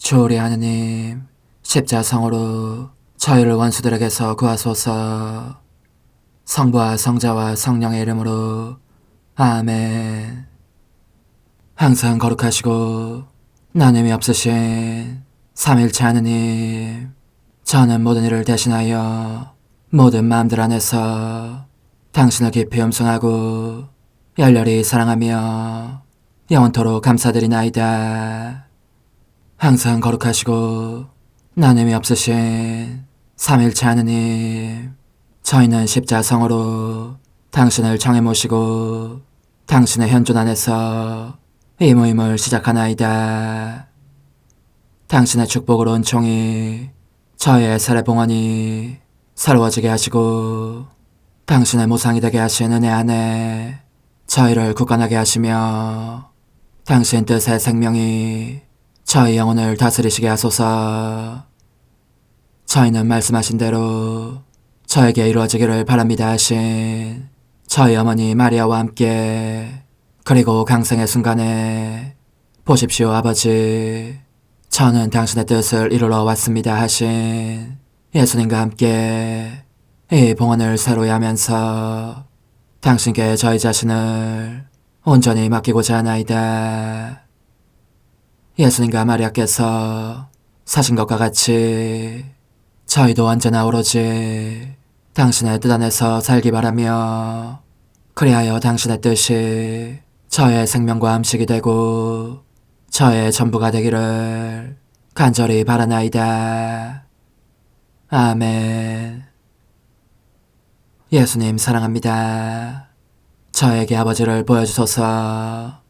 주오리 하느님, 십자성으로 저희를 원수들에게서 구하소서. 성부와 성자와 성령의 이름으로 아멘. 항상 거룩하시고 나눔이 없으신 삼일체 하느님, 저는 모든 일을 대신하여 모든 마음들 안에서 당신을 깊이 음성하고 열렬히 사랑하며 영원토록 감사드리나이다. 항상 거룩하시고 나눔이 없으신 삼일체 하느님, 저희는 십자성으로 당신을 정해 모시고 당신의 현존 안에서 이 모임을 시작하나이다. 당신의 축복으로 은총이 저희의 세례봉헌이 새로워지게 하시고 당신의 모상이 되게 하신 은혜 안에 저희를 굳건하게 하시며 당신 뜻의 생명이 저희 영혼을 다스리시게 하소서. 저희는 말씀하신 대로 저에게 이루어지기를 바랍니다 하신 저희 어머니 마리아와 함께, 그리고 강생의 순간에 보십시오 아버지, 저는 당신의 뜻을 이루러 왔습니다 하신 예수님과 함께 이 봉헌을 새로이 하면서 당신께 저희 자신을 온전히 맡기고자 하나이다. 예수님과 마리아께서 사신 것과 같이 저희도 언제나 오로지 당신의 뜻 안에서 살기 바라며, 그리하여 당신의 뜻이 저의 생명과 음식이 되고 저의 전부가 되기를 간절히 바라나이다. 아멘. 예수님 사랑합니다. 저에게 아버지를 보여주소서.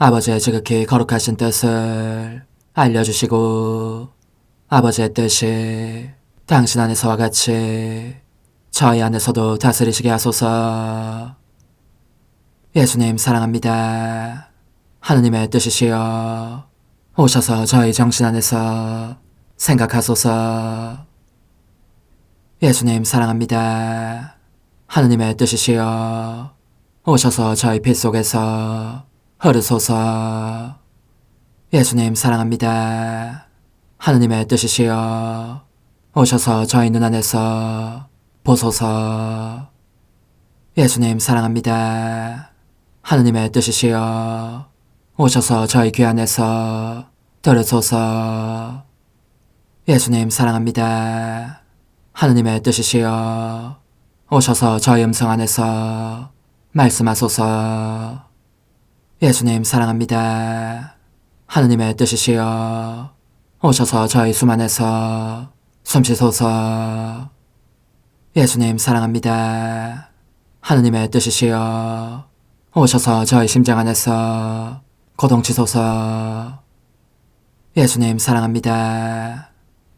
아버지의 지극히 거룩하신 뜻을 알려주시고 아버지의 뜻이 당신 안에서와 같이 저희 안에서도 다스리시게 하소서. 예수님 사랑합니다. 하느님의 뜻이시여 오셔서 저희 정신 안에서 생각하소서. 예수님 사랑합니다. 하느님의 뜻이시여 오셔서 저희 피 속에서 흐르소서. 예수님 사랑합니다. 하느님의 뜻이시여 오셔서 저희 눈 안에서 보소서. 예수님 사랑합니다. 하느님의 뜻이시여 오셔서 저희 귀 안에서 들으소서. 예수님 사랑합니다. 하느님의 뜻이시여 오셔서 저희 음성 안에서 말씀하소서. 예수님 사랑합니다. 하느님의 뜻이시여 오셔서 저희 숨 안에서 숨쉬소서. 예수님 사랑합니다. 하느님의 뜻이시여 오셔서 저희 심장 안에서 고동치소서. 예수님 사랑합니다.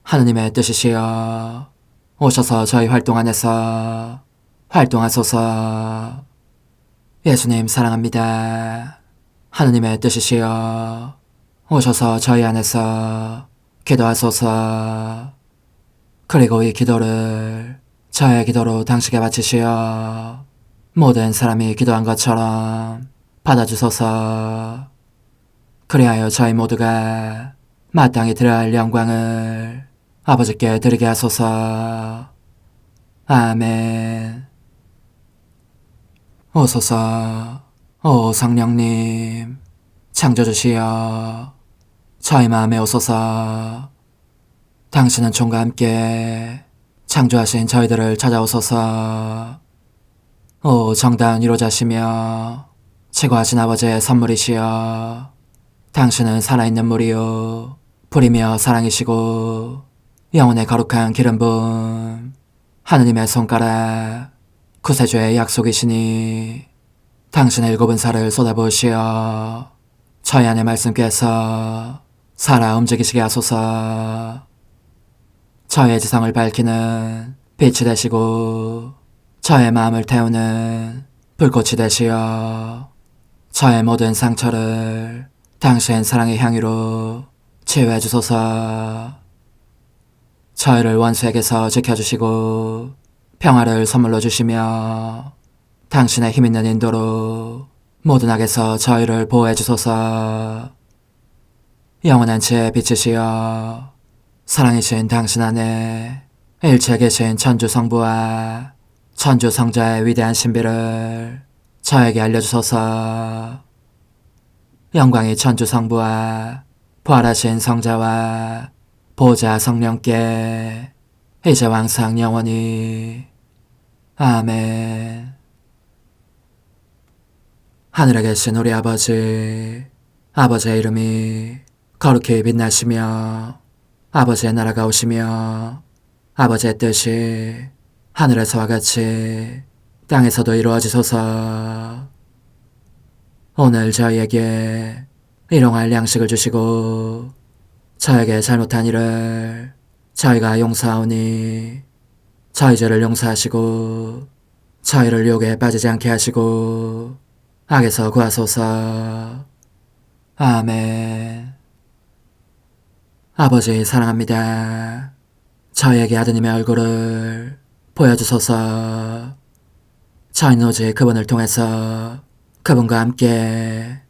하느님의 뜻이시여 오셔서 저희 활동 안에서 활동하소서. 예수님 사랑합니다. 하느님의 뜻이시여 오셔서 저희 안에서 기도하소서. 그리고 이 기도를 저의 기도로 당신께 바치시어 모든 사람이 기도한 것처럼 받아주소서. 그리하여 저희 모두가 마땅히 드려야 할 영광을 아버지께 드리게 하소서. 아멘. 오소서. 오 성령님 창조주시여 저희 마음에 오소서. 당신은 총과 함께 창조하신 저희들을 찾아오소서. 오 정다운 위로자시며 최고하신 아버지의 선물이시여 당신은 살아있는 물이요 불이며 사랑이시고 영혼의 거룩한 기름 부음 하느님의 손가락 구세주의 약속이시니 당신의 일곱은 살을 쏟아부으시어 저희 안의 말씀께서 살아 움직이시게 하소서. 저의 지성을 밝히는 빛이 되시고 저의 마음을 태우는 불꽃이 되시어 저의 모든 상처를 당신 사랑의 향유로 치유해 주소서. 저희를 원수에게서 지켜주시고 평화를 선물로 주시며 당신의 힘있는 인도로 모든 악에서 저희를 보호해 주소서. 영원한 제 빛이시여 사랑이신 당신 안에 일체 계신 천주 성부와 천주 성자의 위대한 신비를 저에게 알려주소서. 영광이 천주 성부와 부활하신 성자와 보좌 성령께 이제와 항상 영원히 아멘. 하늘에 계신 우리 아버지, 아버지의 이름이 거룩히 빛나시며 아버지의 나라가 오시며 아버지의 뜻이 하늘에서와 같이 땅에서도 이루어지소서. 오늘 저희에게 일용할 양식을 주시고 저에게 잘못한 일을 저희가 용서하오니 저희 죄를 용서하시고 저희를 유혹에 빠지지 않게 하시고 악에서 구하소서. 아멘. 아버지 사랑합니다. 저희에게 아드님의 얼굴을 보여주소서. 저희는 오직 그분을 통해서 그분과 함께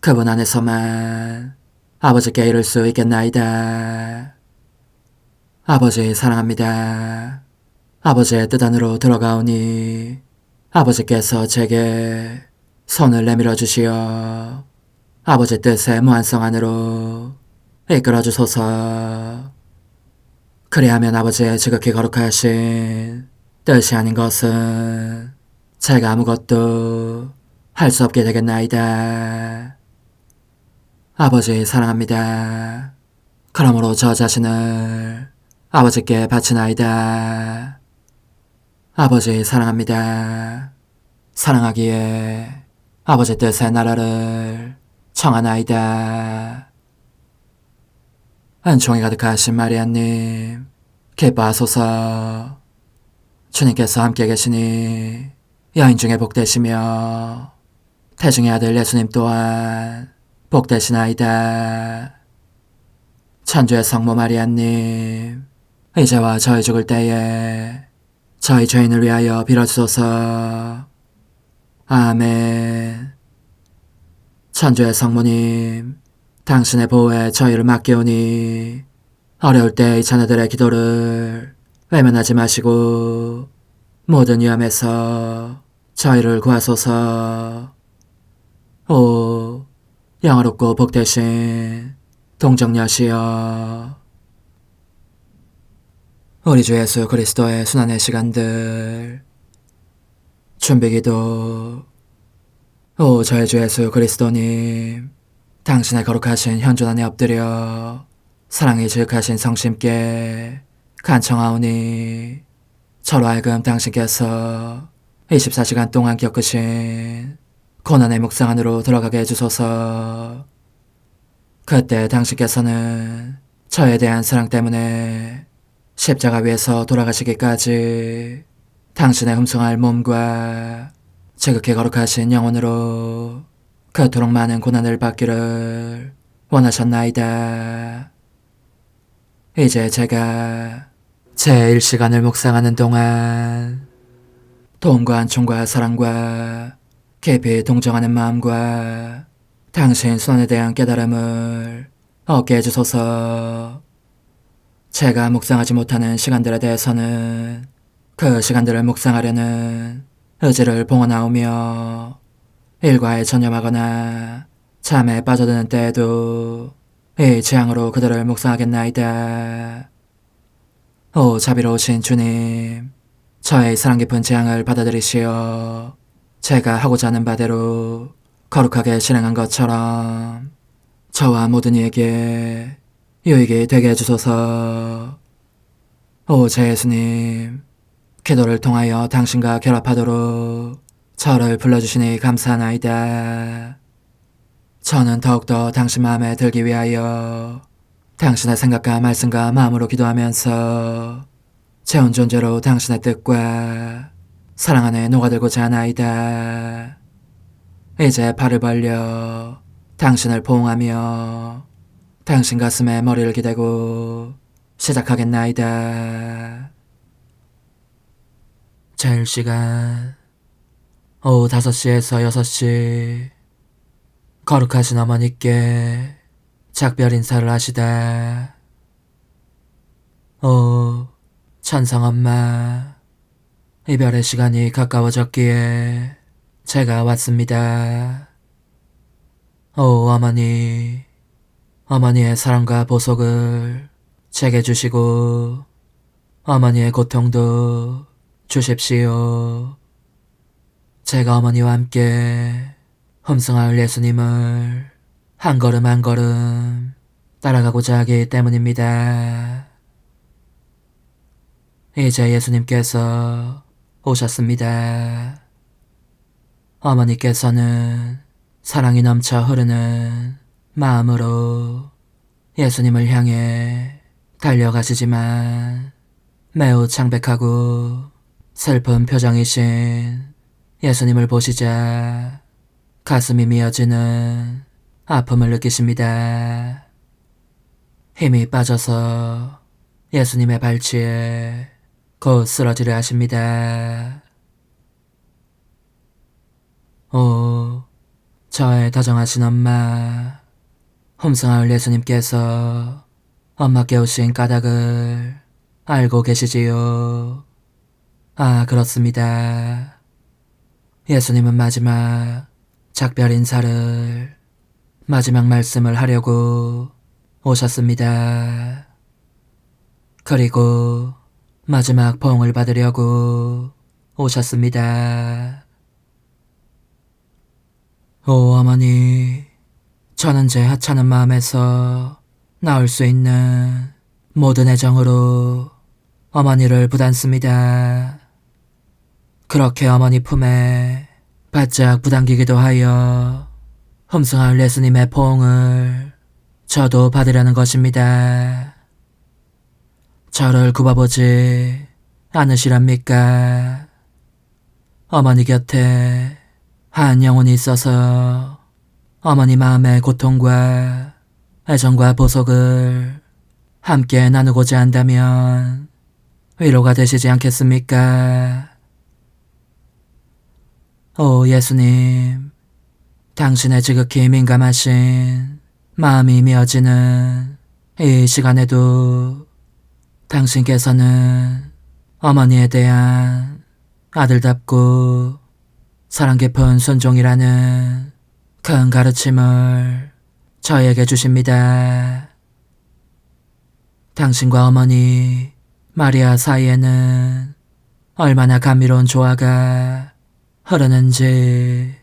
그분 안에서만 아버지께 이룰 수 있겠나이다. 아버지 사랑합니다. 아버지의 뜻 안으로 들어가오니 아버지께서 제게 손을 내밀어 주시어 아버지 뜻의 무한성 안으로 이끌어 주소서. 그리하면 아버지의 지극히 거룩하신 뜻이 아닌 것은 제가 아무것도 할 수 없게 되겠나이다. 아버지 사랑합니다. 그러므로 저 자신을 아버지께 바치나이다. 아버지 사랑합니다. 사랑하기에 아버지 뜻의 나라를 청하나이다. 은총이 가득하신 마리아님, 기뻐하소서. 주님께서 함께 계시니 여인 중에 복되시며 태중의 아들 예수님 또한 복되시나이다. 천주의 성모 마리아님, 이제와 저희 죽을 때에 저희 죄인을 위하여 빌어주소서. 아멘. 천주의 성모님, 당신의 보호에 저희를 맡기오니 어려울 때 이 자녀들의 기도를 외면하지 마시고 모든 위험에서 저희를 구하소서. 오, 영화롭고 복되신 동정녀시여, 우리 주 예수 그리스도의 순환의 시간들 준비기도. 오 저희 주 예수 그리스도님, 당신의 거룩하신 현존 안에 엎드려 사랑이 지극하신 성심께 간청하오니 저로 하여금 당신께서 24시간 동안 겪으신 고난의 묵상 안으로 들어가게 해주소서. 그때 당신께서는 저에 대한 사랑 때문에 십자가 위에서 돌아가시기까지 당신의 흠숭할 몸과 지극히 거룩하신 영혼으로 그토록 많은 고난을 받기를 원하셨나이다. 이제 제가 제 일시간을 묵상하는 동안 도움과 안총과 사랑과 깊이 동정하는 마음과 당신 손에 대한 깨달음을 얻게 해주소서. 제가 묵상하지 못하는 시간들에 대해서는 그 시간들을 묵상하려는 의지를 봉헌하오며 일과에 전념하거나 잠에 빠져드는 때에도 이 취향으로 그들을 묵상하겠나이다. 오 자비로우신 주님, 저의 사랑 깊은 재앙을 받아들이시어 제가 하고자 하는 바대로 거룩하게 실행한 것처럼 저와 모든 이에게 유익이 되게 해주소서. 오 제 예수님, 기도를 통하여 당신과 결합하도록 저를 불러주시니 감사하나이다. 저는 더욱더 당신 마음에 들기 위하여 당신의 생각과 말씀과 마음으로 기도하면서 제 온 존재로 당신의 뜻과 사랑 안에 녹아들고자 하나이다. 이제 팔을 벌려 당신을 포옹하며 당신 가슴에 머리를 기대고 시작하겠나이다. 자율시간 오후 5시에서 6시 거룩하신 어머니께 작별 인사를 하시다. 오, 천상엄마, 이별의 시간이 가까워졌기에 제가 왔습니다. 오, 어머니, 어머니의 사랑과 보석을 제게 주시고 어머니의 고통도 주십시오. 제가 어머니와 함께 험승하을 예수님을 한 걸음 한 걸음 따라가고자 하기 때문입니다. 이제 예수님께서 오셨습니다. 어머니께서는 사랑이 넘쳐 흐르는 마음으로 예수님을 향해 달려가시지만 매우 창백하고 슬픈 표정이신 예수님을 보시자 가슴이 미어지는 아픔을 느끼십니다. 힘이 빠져서 예수님의 발치에 곧 쓰러지려 하십니다. 오, 저의 다정하신 엄마, 험승하을 예수님께서 엄마께 오신 까닭을 알고 계시지요? 아, 그렇습니다. 예수님은 마지막 작별 인사를, 마지막 말씀을 하려고 오셨습니다. 그리고 마지막 보응을 받으려고 오셨습니다. 오, 어머니, 저는 제 하찮은 마음에서 나올 수 있는 모든 애정으로 어머니를 부담습니다. 그렇게 어머니 품에 바짝 부담기기도 하여 험승하을 예수님의 보응을 저도 받으려는 것입니다. 저를 굽어보지 않으시랍니까? 어머니 곁에 한 영혼이 있어서 어머니 마음의 고통과 애정과 보석을 함께 나누고자 한다면 위로가 되시지 않겠습니까? 오, 예수님, 당신의 지극히 민감하신 마음이 미어지는 이 시간에도 당신께서는 어머니에 대한 아들답고 사랑 깊은 순종이라는 큰 가르침을 저에게 주십니다. 당신과 어머니 마리아 사이에는 얼마나 감미로운 조화가 흐르는지,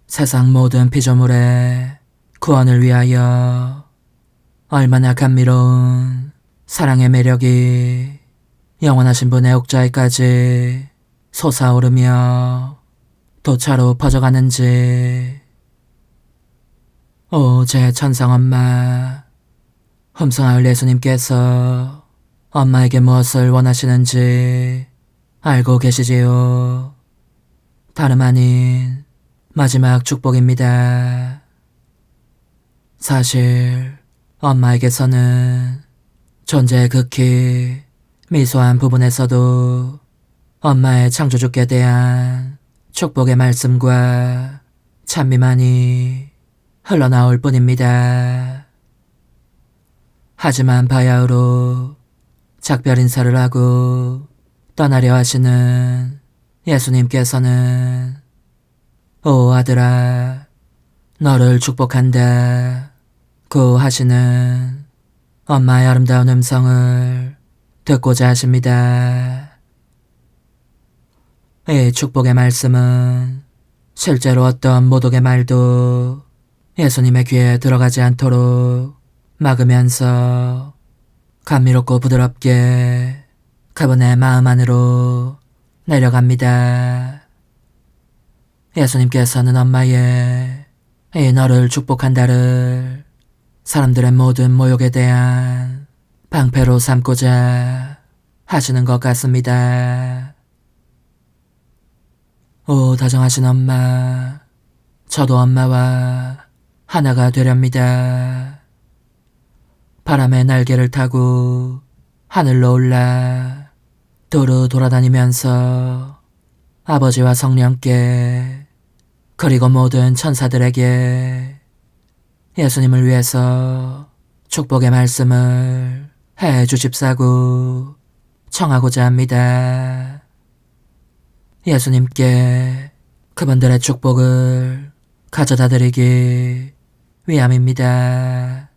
세상 모든 피조물의 구원을 위하여 얼마나 감미로운 사랑의 매력이 영원하신 분의 옥자에까지 솟아오르며 도차로 퍼져가는지. 오, 제 천상엄마, 험승하을 예수님께서 엄마에게 무엇을 원하시는지 알고 계시지요? 다름 아닌 마지막 축복입니다. 사실 엄마에게서는 존재의 극히 미소한 부분에서도 엄마의 창조주께 대한 축복의 말씀과 찬미만이 흘러나올 뿐입니다. 하지만 바야흐로 작별 인사를 하고 떠나려 하시는 예수님께서는 오 아들아, 너를 축복한다 고 하시는 엄마의 아름다운 음성을 듣고자 하십니다. 이 축복의 말씀은 실제로 어떤 모독의 말도 예수님의 귀에 들어가지 않도록 막으면서 감미롭고 부드럽게 그분의 마음 안으로 내려갑니다. 예수님께서는 엄마의 이 너를 축복한다를 사람들의 모든 모욕에 대한 방패로 삼고자 하시는 것 같습니다. 오, 다정하신 엄마, 저도 엄마와 하나가 되렵니다. 바람의 날개를 타고 하늘로 올라 두루 돌아다니면서 아버지와 성령께 그리고 모든 천사들에게 예수님을 위해서 축복의 말씀을 해 주십사고 청하고자 합니다. 예수님께 그분들의 축복을 가져다 드리기 위함입니다.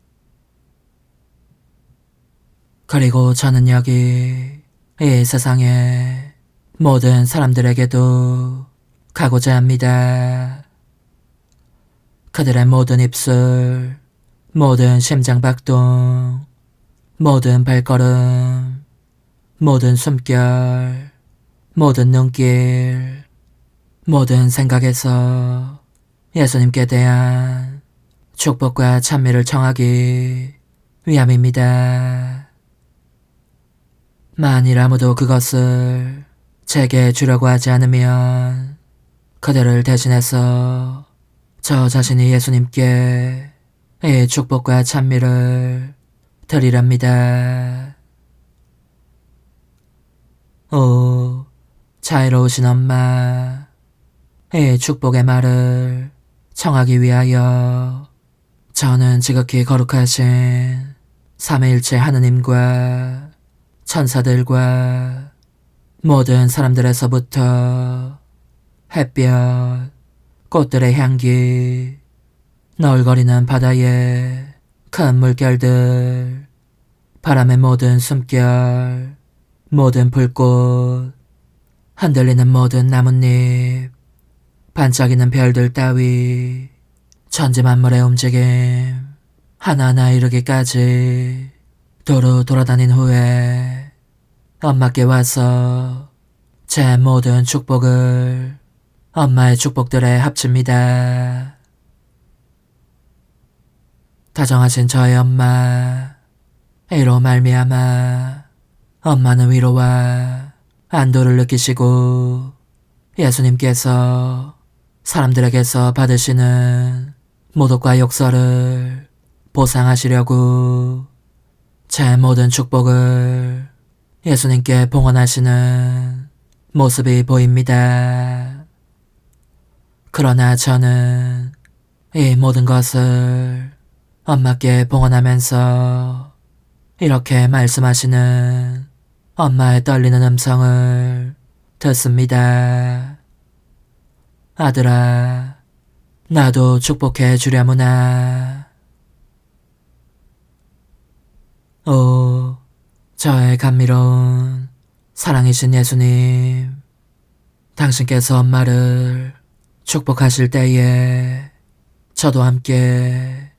그리고 저는 여기 이 세상의 모든 사람들에게도 가고자 합니다. 그들의 모든 입술, 모든 심장박동, 모든 발걸음, 모든 숨결, 모든 눈길, 모든 생각에서 예수님께 대한 축복과 찬미를 청하기 위함입니다. 만일 아무도 그것을 제게 주려고 하지 않으면 그들을 대신해서 저 자신이 예수님께 이 축복과 찬미를 드리랍니다. 오, 자애로우신 엄마, 이 축복의 말을 청하기 위하여 저는 지극히 거룩하신 삼위일체 하느님과 천사들과 모든 사람들에서부터 햇볕, 꽃들의 향기, 너울거리는 바다의 큰 물결들, 바람의 모든 숨결, 모든 불꽃, 흔들리는 모든 나뭇잎, 반짝이는 별들 따위 천지만물의 움직임 하나하나 이르기까지 도로 돌아다닌 후에 엄마께 와서 제 모든 축복을 엄마의 축복들에 합칩니다. 다정하신 저의 엄마, 이로 말미암아 엄마는 위로와 안도를 느끼시고 예수님께서 사람들에게서 받으시는 모독과 욕설을 보상하시려고 제 모든 축복을 예수님께 봉헌하시는 모습이 보입니다. 그러나 저는 이 모든 것을 엄마께 봉헌하면서 이렇게 말씀하시는 엄마의 떨리는 음성을 듣습니다. 아들아, 나도 축복해 주려무나. 오, 저의 감미로운 사랑이신 예수님, 당신께서 엄마를 축복하실 때에 저도 함께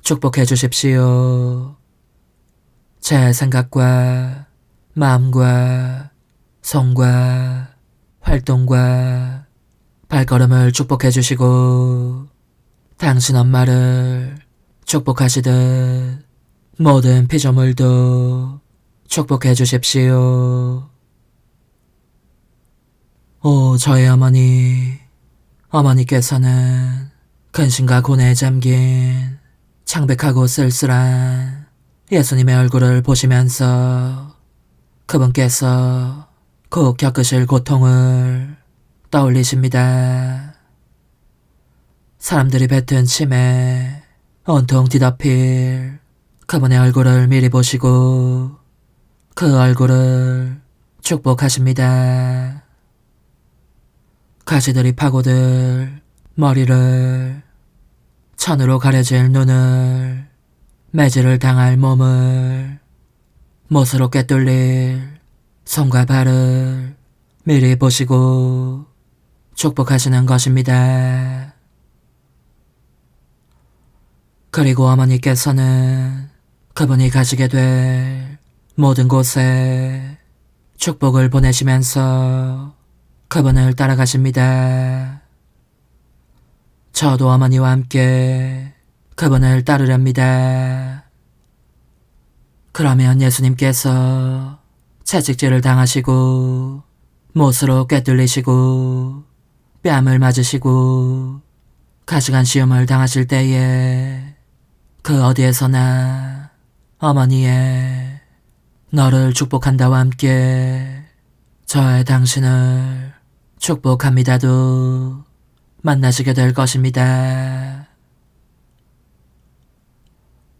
축복해 주십시오. 제 생각과 마음과 손과 활동과 발걸음을 축복해 주시고 당신 엄마를 축복하시듯 모든 피조물도 축복해 주십시오. 오, 저의 어머니께서는 근심과 고뇌에 잠긴 창백하고 쓸쓸한 예수님의 얼굴을 보시면서 그분께서 곧 겪으실 고통을 떠올리십니다. 사람들이 뱉은 침에 온통 뒤덮일 그분의 얼굴을 미리 보시고 그 얼굴을 축복하십니다. 가시들이 파고들 머리를, 천으로 가려질 눈을, 매질을 당할 몸을, 못으로 꿰뚫릴 손과 발을 미리 보시고 축복하시는 것입니다. 그리고 어머니께서는 그분이 가시게 될 모든 곳에 축복을 보내시면서 그분을 따라가십니다. 저도 어머니와 함께 그분을 따르렵니다. 그러면 예수님께서 채찍질을 당하시고 못으로 꿰뚫리시고 뺨을 맞으시고 가시관 시험을 당하실 때에 그 어디에서나 어머니의 너를 축복한다와 함께 저의 당신을 축복합니다도 만나시게 될 것입니다.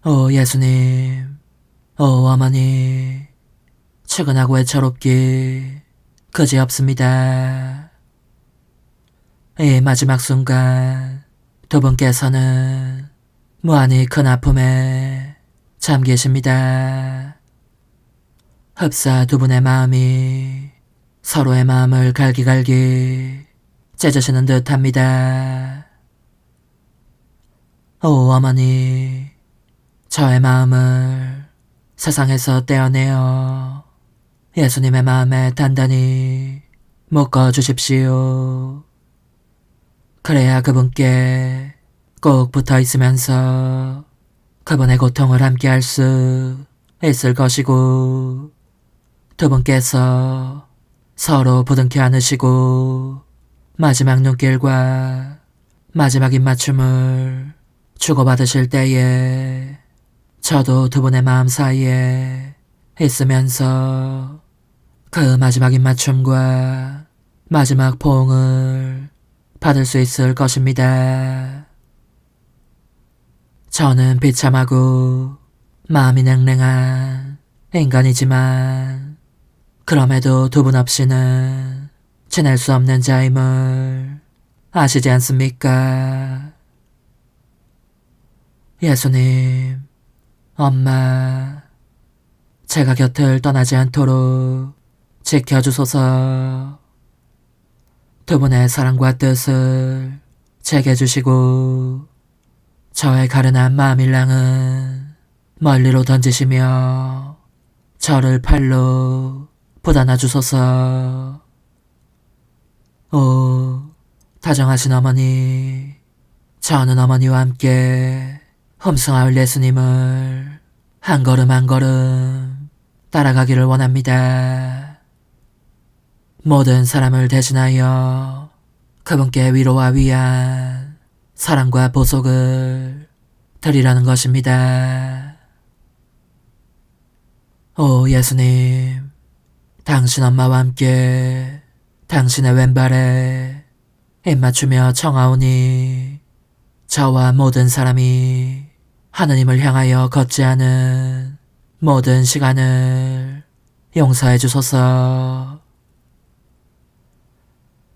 오 예수님, 오 어머니, 측은하고 외처롭기 그지없습니다. 이 마지막 순간 두 분께서는 무한히 큰 아픔에 잠기십니다. 흡사 두 분의 마음이 서로의 마음을 갈기갈기 째주시는 듯합니다. 오 어머니, 저의 마음을 세상에서 떼어내어 예수님의 마음에 단단히 묶어주십시오. 그래야 그분께 꼭 붙어있으면서 그분의 고통을 함께할 수 있을 것이고, 두 분께서 서로 부둥켜 안으시고 마지막 눈길과 마지막 입맞춤을 주고받으실 때에 저도 두 분의 마음 사이에 있으면서 그 마지막 입맞춤과 마지막 포옹을 받을 수 있을 것입니다. 저는 비참하고 마음이 냉랭한 인간이지만 그럼에도 두 분 없이는 지낼 수 없는 자임을 아시지 않습니까? 예수님, 엄마, 제가 곁을 떠나지 않도록 지켜주소서. 두 분의 사랑과 뜻을 제게 주시고 저의 가련한 마음일랑은 멀리로 던지시며 저를 팔로 붙안아 주소서. 오, 다정하신 어머니, 저는 어머니와 함께 험승하올 예수님을 한 걸음 한 걸음 따라가기를 원합니다. 모든 사람을 대신하여 그분께 위로와 위안, 사랑과 보속을 드리라는 것입니다. 오 예수님, 당신 엄마와 함께 당신의 왼발에 입맞추며 청하오니 저와 모든 사람이 하느님을 향하여 걷지 않은 모든 시간을 용서해 주소서.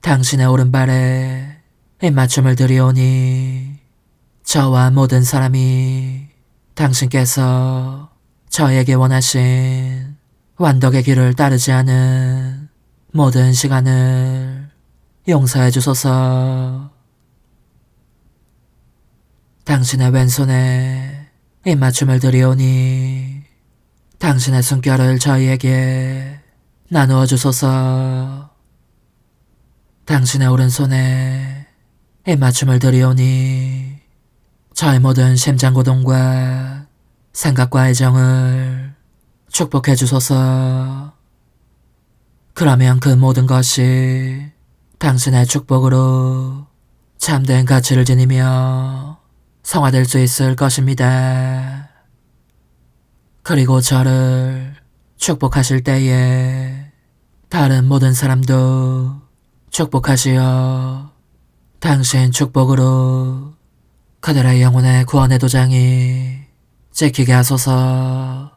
당신의 오른발에 입맞춤을 드리오니 저와 모든 사람이 당신께서 저에게 원하신 완덕의 길을 따르지 않은 모든 시간을 용서해 주소서. 당신의 왼손에 입맞춤을 드리오니 당신의 숨결을 저희에게 나누어 주소서. 당신의 오른손에 입맞춤을 드리오니 저의 모든 심장고동과 생각과 애정을 축복해 주소서. 그러면 그 모든 것이 당신의 축복으로 참된 가치를 지니며 성화될 수 있을 것입니다. 그리고 저를 축복하실 때에 다른 모든 사람도 축복하시어 당신 축복으로 그들의 영혼의 구원의 도장이 찍히게 하소서.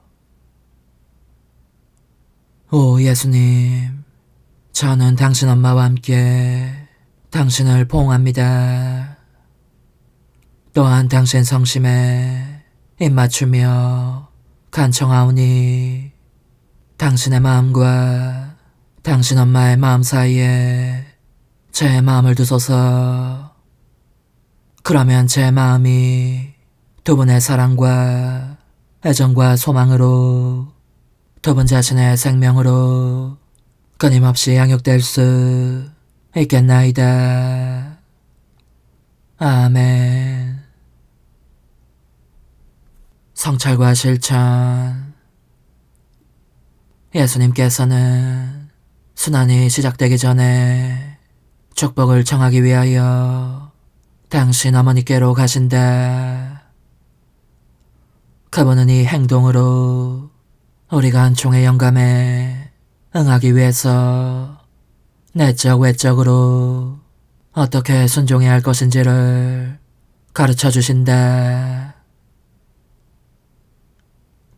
오 예수님, 저는 당신 엄마와 함께 당신을 포옹합니다. 또한 당신 성심에 입맞추며 간청하오니 당신의 마음과 당신 엄마의 마음 사이에 제 마음을 두소서. 그러면 제 마음이 두 분의 사랑과 애정과 소망으로 두 분 자신의 생명으로 끊임없이 양육될 수 있겠나이다. 아멘. 성찰과 실천. 예수님께서는 순환이 시작되기 전에 축복을 청하기 위하여 당신 어머니께로 가신다. 그분은 이 행동으로 우리가 한 총의 영감에 응하기 위해서 내적 외적으로 어떻게 순종해야 할 것인지를 가르쳐 주신다.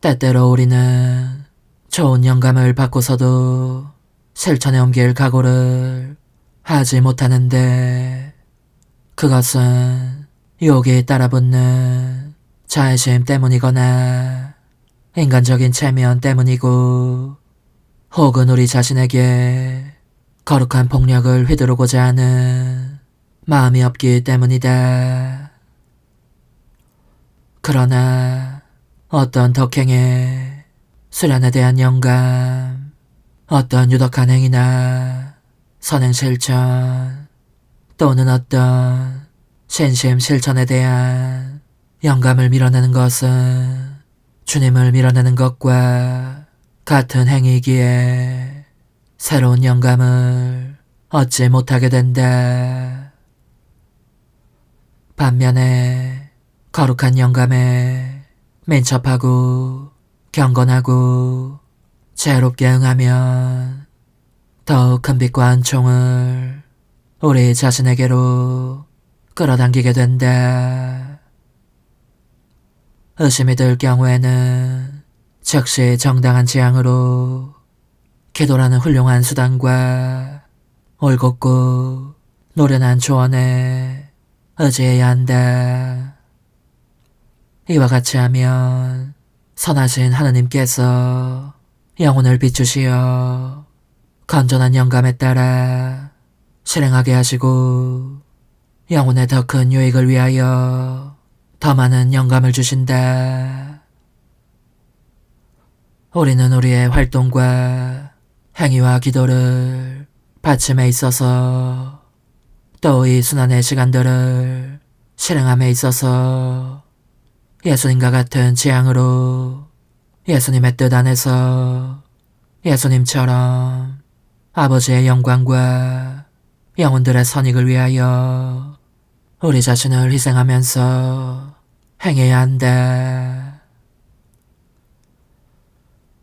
때때로 우리는 좋은 영감을 받고서도 실천에 옮길 각오를 하지 못하는데, 그것은 유혹이 따라붙는 자의심 때문이거나 인간적인 체면 때문이고, 혹은 우리 자신에게 거룩한 폭력을 휘두르고자 하는 마음이 없기 때문이다. 그러나 어떤 덕행에, 수련에 대한 영감, 어떤 유덕한 행위나 선행 실천, 또는 어떤 신심 실천에 대한 영감을 밀어내는 것은 주님을 밀어내는 것과 같은 행위이기에 새로운 영감을 얻지 못하게 된다. 반면에 거룩한 영감에 민첩하고 경건하고 자유롭게 응하면 더욱 큰 빛과 은총을 우리 자신에게로 끌어당기게 된다. 의심이 들 경우에는 즉시 정당한 지향으로 기도라는 훌륭한 수단과 올곧고 노련한 조언에 의지해야 한다. 이와 같이 하면 선하신 하느님께서 영혼을 비추시어 건전한 영감에 따라 실행하게 하시고, 영혼의 더 큰 유익을 위하여 더 많은 영감을 주신다. 우리는 우리의 활동과 행위와 기도를 받침에 있어서, 또 이 순환의 시간들을 실행함에 있어서 예수님과 같은 지향으로 예수님의 뜻 안에서 예수님처럼 아버지의 영광과 영혼들의 선익을 위하여 우리 자신을 희생하면서 행해야 한다.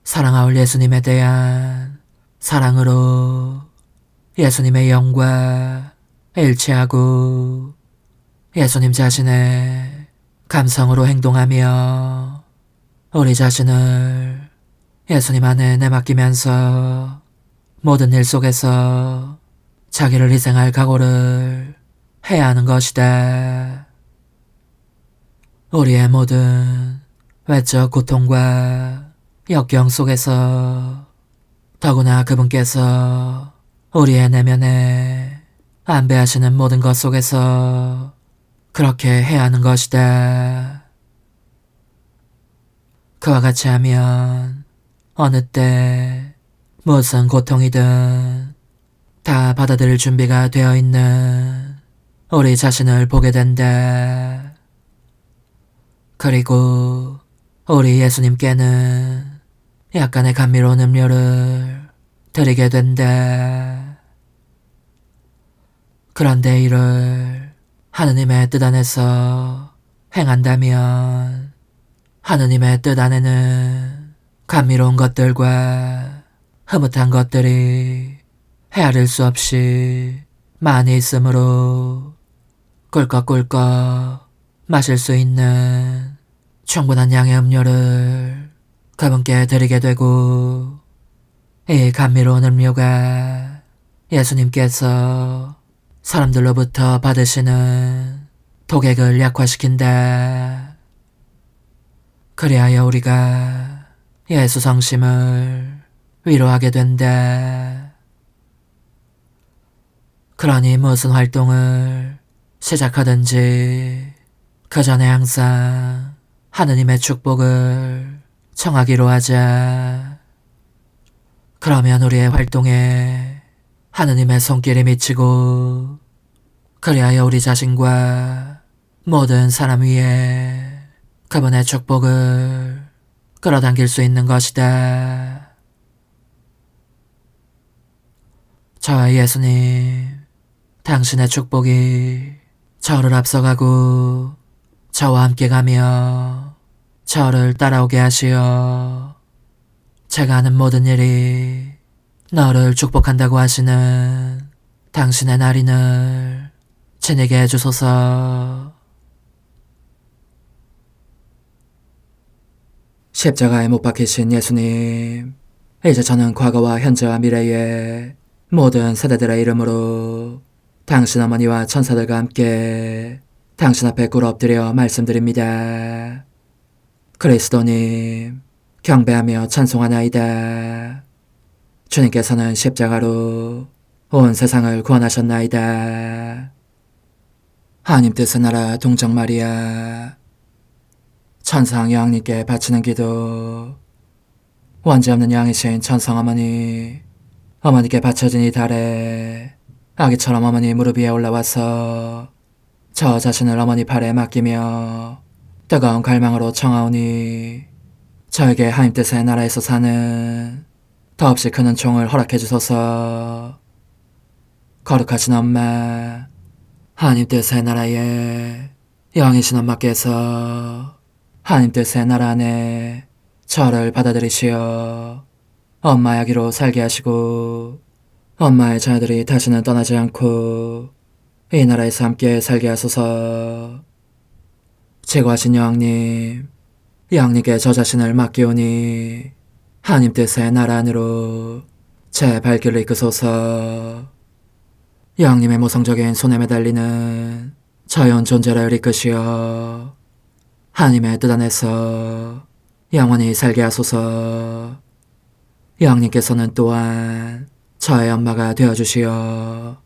사랑하올 예수님에 대한 사랑으로 예수님의 영과 일치하고 예수님 자신의 감성으로 행동하며 우리 자신을 예수님 안에 내맡기면서 모든 일 속에서 자기를 희생할 각오를 해야 하는 것이다. 우리의 모든 외적 고통과 역경 속에서 더구나 그분께서 우리의 내면에 안배하시는 모든 것 속에서 그렇게 해야 하는 것이다. 그와 같이 하면 어느 때 무슨 고통이든 다 받아들일 준비가 되어 있는 우리 자신을 보게 된다. 그리고 우리 예수님께는 약간의 감미로운 음료를 드리게 된다. 그런데 이를 하느님의 뜻 안에서 행한다면 하느님의 뜻 안에는 감미로운 것들과 흐뭇한 것들이 헤아릴 수 없이 많이 있으므로 꿀꺽꿀꺽 마실 수 있는 충분한 양의 음료를 그분께 드리게 되고, 이 감미로운 음료가 예수님께서 사람들로부터 받으시는 독액을 약화시킨다. 그리하여 우리가 예수 성심을 위로하게 된다. 그러니 무슨 활동을 시작하든지 그 전에 항상 하느님의 축복을 청하기로 하자. 그러면 우리의 활동에 하느님의 손길이 미치고, 그리하여 우리 자신과 모든 사람 위에 그분의 축복을 끌어당길 수 있는 것이다. 저와 예수님, 당신의 축복이 저를 앞서가고 저와 함께 가며 저를 따라오게 하시어 제가 하는 모든 일이 너를 축복한다고 하시는 당신의 날인을 지니게 해주소서. 십자가에 못 박히신 예수님, 이제 저는 과거와 현재와 미래의 모든 세대들의 이름으로 당신 어머니와 천사들과 함께 당신 앞에 꿇어 엎드려 말씀드립니다. 그리스도님, 경배하며 찬송하나이다. 주님께서는 십자가로 온 세상을 구원하셨나이다. 하나님 뜻의 나라 동정 마리아, 천상 여왕님께 바치는 기도. 원죄 없는 양이신 천상 어머니, 어머니께 바쳐진 이 달에 아기처럼 어머니 무릎 위에 올라와서 저 자신을 어머니 팔에 맡기며 뜨거운 갈망으로 청하오니 저에게 하나님 뜻의 나라에서 사는 더없이 큰 은총을 허락해 주소서. 거룩하신 엄마, 하나님 뜻의 나라에 영이신 엄마께서 하나님 뜻의 나라 안에 저를 받아들이시어 엄마의 아기로 살게 하시고 엄마의 자녀들이 다시는 떠나지 않고 이 나라에서 함께 살게 하소서. 제거하신 여왕님, 여왕님께 저 자신을 맡기오니 하나님 뜻의 나라 안으로 제 발길을 이끄소서. 여왕님의 모성적인 손에 매달리는 자연 존재를 이끄시어 하나님의 뜻 안에서 영원히 살게 하소서. 여왕님께서는 또한 저의 엄마가 되어주시어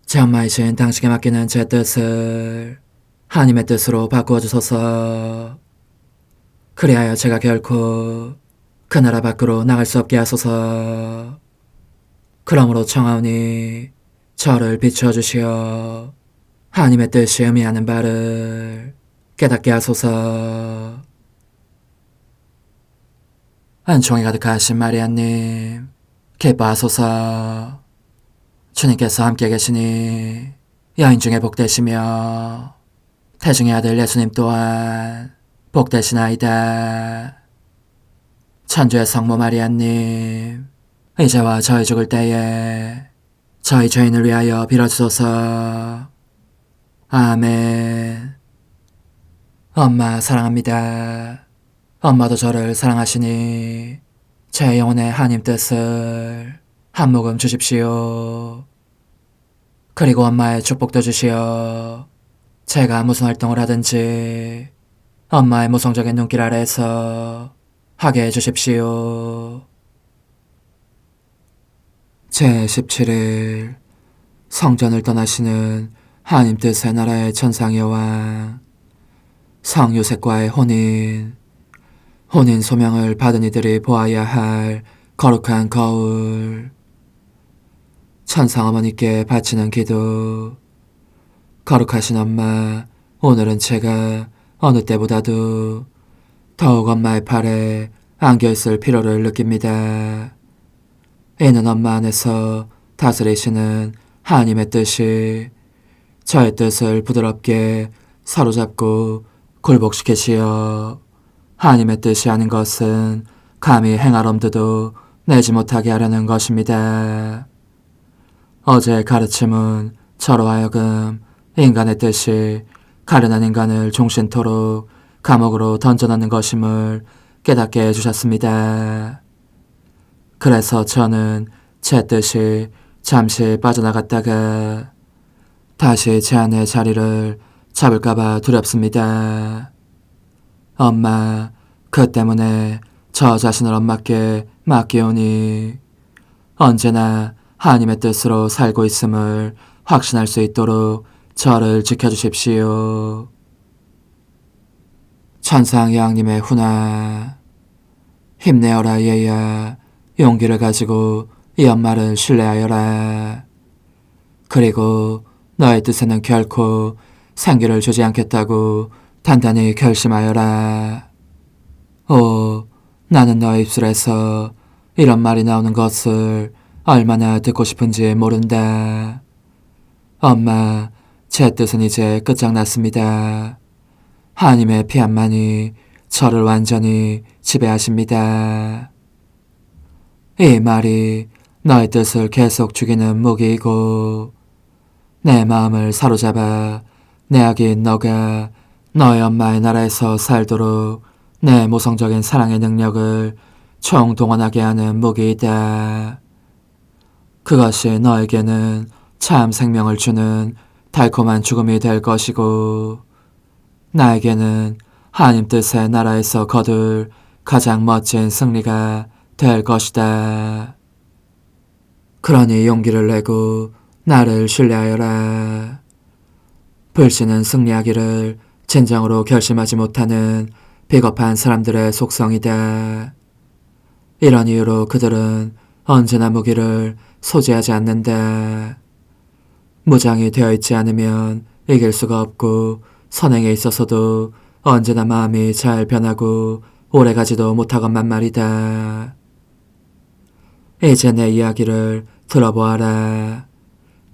제 엄마이신 당신께 맡기는 제 뜻을 하나님의 뜻으로 바꾸어 주소서. 그리하여 제가 결코 그 나라 밖으로 나갈 수 없게 하소서. 그러므로 청하오니 저를 비추어 주시어 하나님의 뜻이 의미하는 바를 깨닫게 하소서. 은총이 가득하신 마리아님, 기뻐하소서. 주님께서 함께 계시니 여인 중에 복되시며 태중의 아들 예수님 또한 복되시나이다. 천주의 성모 마리아님, 이제와 저희 죽을 때에 저희 죄인을 위하여 빌어주소서. 아멘. 엄마 사랑합니다. 엄마도 저를 사랑하시니 제 영혼의 하나님 뜻을 한 모금 주십시오. 그리고 엄마의 축복도 주시어 제가 무슨 활동을 하든지 엄마의 모성적인 눈길 아래에서 하게 해주십시오. 제17일 성전을 떠나시는 하나님 뜻의 나라의 천상여왕 성 요셉과의 혼인 소명을 받은 이들이 보아야 할 거룩한 거울, 천상 어머니께 바치는 기도. 거룩하신 엄마, 오늘은 제가 어느 때보다도 더욱 엄마의 팔에 안겨있을 필요를 느낍니다. 이는 엄마 안에서 다스리시는 하나님의 뜻이 저의 뜻을 부드럽게 사로잡고 굴복시키시어 하나님의 뜻이 아닌 것은 감히 행할 엄두도 내지 못하게 하려는 것입니다. 어제의 가르침은 저로 하여금 인간의 뜻이 가련한 인간을 종신토록 감옥으로 던져넣는 것임을 깨닫게 해주셨습니다. 그래서 저는 제 뜻이 잠시 빠져나갔다가 다시 제 안의 자리를 잡을까봐 두렵습니다. 엄마, 그 때문에 저 자신을 엄마께 맡기오니 언제나 하나님의 뜻으로 살고 있음을 확신할 수 있도록 저를 지켜주십시오. 천상 여왕님의 훈화, 힘내어라 얘야. 용기를 가지고 이 엄마를 신뢰하여라. 그리고 너의 뜻에는 결코 생기를 주지 않겠다고 단단히 결심하여라. 오, 나는 너의 입술에서 이런 말이 나오는 것을 얼마나 듣고 싶은지 모른다. 엄마, 제 뜻은 이제 끝장났습니다. 하나님의 피 한만이 저를 완전히 지배하십니다. 이 말이 너의 뜻을 계속 죽이는 무기이고 내 마음을 사로잡아 내 아기인 너가 너의 엄마의 나라에서 살도록 내 모성적인 사랑의 능력을 총동원하게 하는 무기이다. 그것이 너에게는 참 생명을 주는 달콤한 죽음이 될 것이고 나에게는 하나님 뜻의 나라에서 거둘 가장 멋진 승리가 될 것이다. 그러니 용기를 내고 나를 신뢰하여라. 불신은 승리하기를 진정으로 결심하지 못하는 비겁한 사람들의 속성이다. 이런 이유로 그들은 언제나 무기를 소지하지 않는다. 무장이 되어 있지 않으면 이길 수가 없고 선행에 있어서도 언제나 마음이 잘 변하고 오래가지도 못하건만 말이다. 이제 내 이야기를 들어보아라.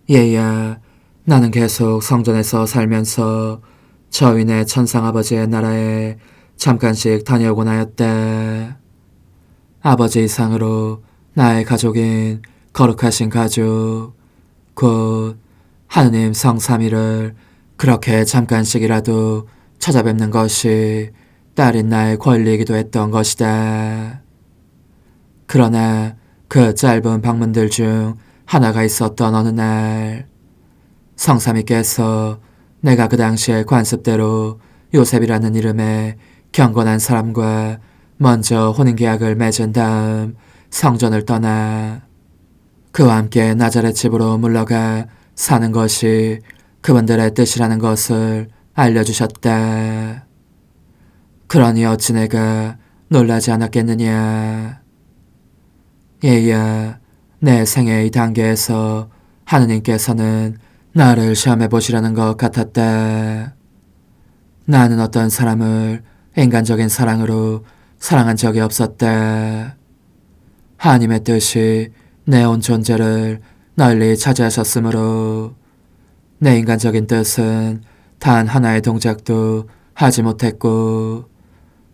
얘야, 나는 계속 성전에서 살면서 저윈의 천상아버지의 나라에 잠깐씩 다녀오곤 하였다. 아버지 이상으로 나의 가족인 거룩하신 가족, 곧 하느님 성삼위를 그렇게 잠깐씩이라도 찾아뵙는 것이 딸인 나의 권리이기도 했던 것이다. 그러나 그 짧은 방문들 중 하나가 있었던 어느 날 성삼위께서 내가 그 당시의 관습대로 요셉이라는 이름의 경건한 사람과 먼저 혼인계약을 맺은 다음 성전을 떠나 그와 함께 나자렛 집으로 물러가 사는 것이 그분들의 뜻이라는 것을 알려주셨다. 그러니 어찌 내가 놀라지 않았겠느냐. 얘야, 내 생애의 단계에서 하느님께서는 나를 시험해 보시려는 것 같았다. 나는 어떤 사람을 인간적인 사랑으로 사랑한 적이 없었다. 하나님의 뜻이 내 온 존재를 널리 차지하셨으므로 내 인간적인 뜻은 단 하나의 동작도 하지 못했고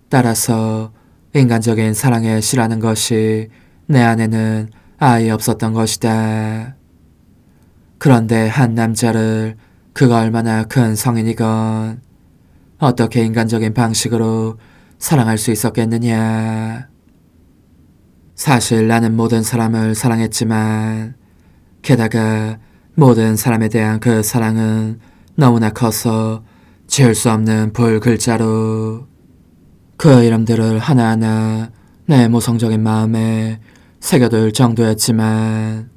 따라서 인간적인 사랑에 실하는 것이 내 안에는 아예 없었던 것이다. 그런데 한 남자를 그가 얼마나 큰 성인이건 어떻게 인간적인 방식으로 사랑할 수 있었겠느냐. 사실 나는 모든 사람을 사랑했지만 게다가 모든 사람에 대한 그 사랑은 너무나 커서 지울 수 없는 불글자로 그 이름들을 하나하나 내 모성적인 마음에 새겨둘 정도였지만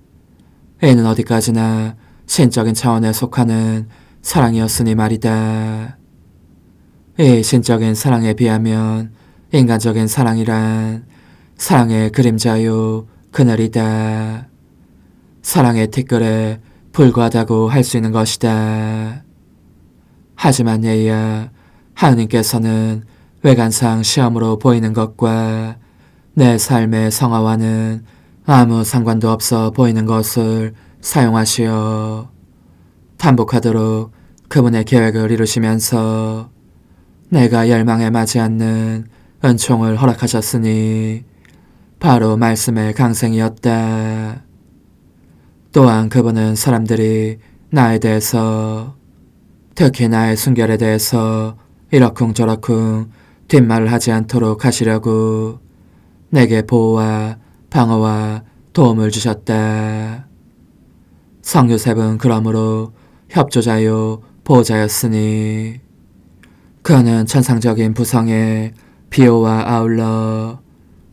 이는 어디까지나 신적인 차원에 속하는 사랑이었으니 말이다. 이 신적인 사랑에 비하면 인간적인 사랑이란 사랑의 그림자요 그늘이다. 사랑의 티끌에 불과하다고 할 수 있는 것이다. 하지만 얘야, 하느님께서는 외관상 시험으로 보이는 것과 내 삶의 성화와는 아무 상관도 없어 보이는 것을 사용하시어 반복하도록 그분의 계획을 이루시면서 내가 열망에 맞지 않는 은총을 허락하셨으니 바로 말씀의 강생이었다. 또한 그분은 사람들이 나에 대해서 특히 나의 순결에 대해서 이러쿵저러쿵 뒷말을 하지 않도록 하시려고 내게 보호와 방어와 도움을 주셨다. 성요셉은 그러므로 협조자요 보호자였으니 그는 천상적인 부성의 비호와 아울러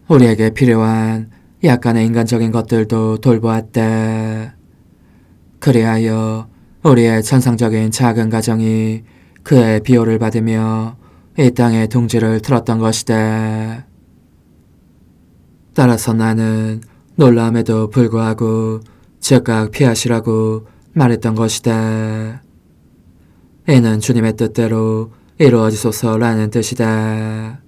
우리에게 필요한 약간의 인간적인 것들도 돌보았다. 그리하여 우리의 천상적인 작은 가정이 그의 비호를 받으며 이 땅의 둥지를 틀었던 것이다. 따라서 나는 놀라움에도 불구하고 즉각 피하시라고 말했던 것이다. 이는 주님의 뜻대로 이루어지소서라는 뜻이다.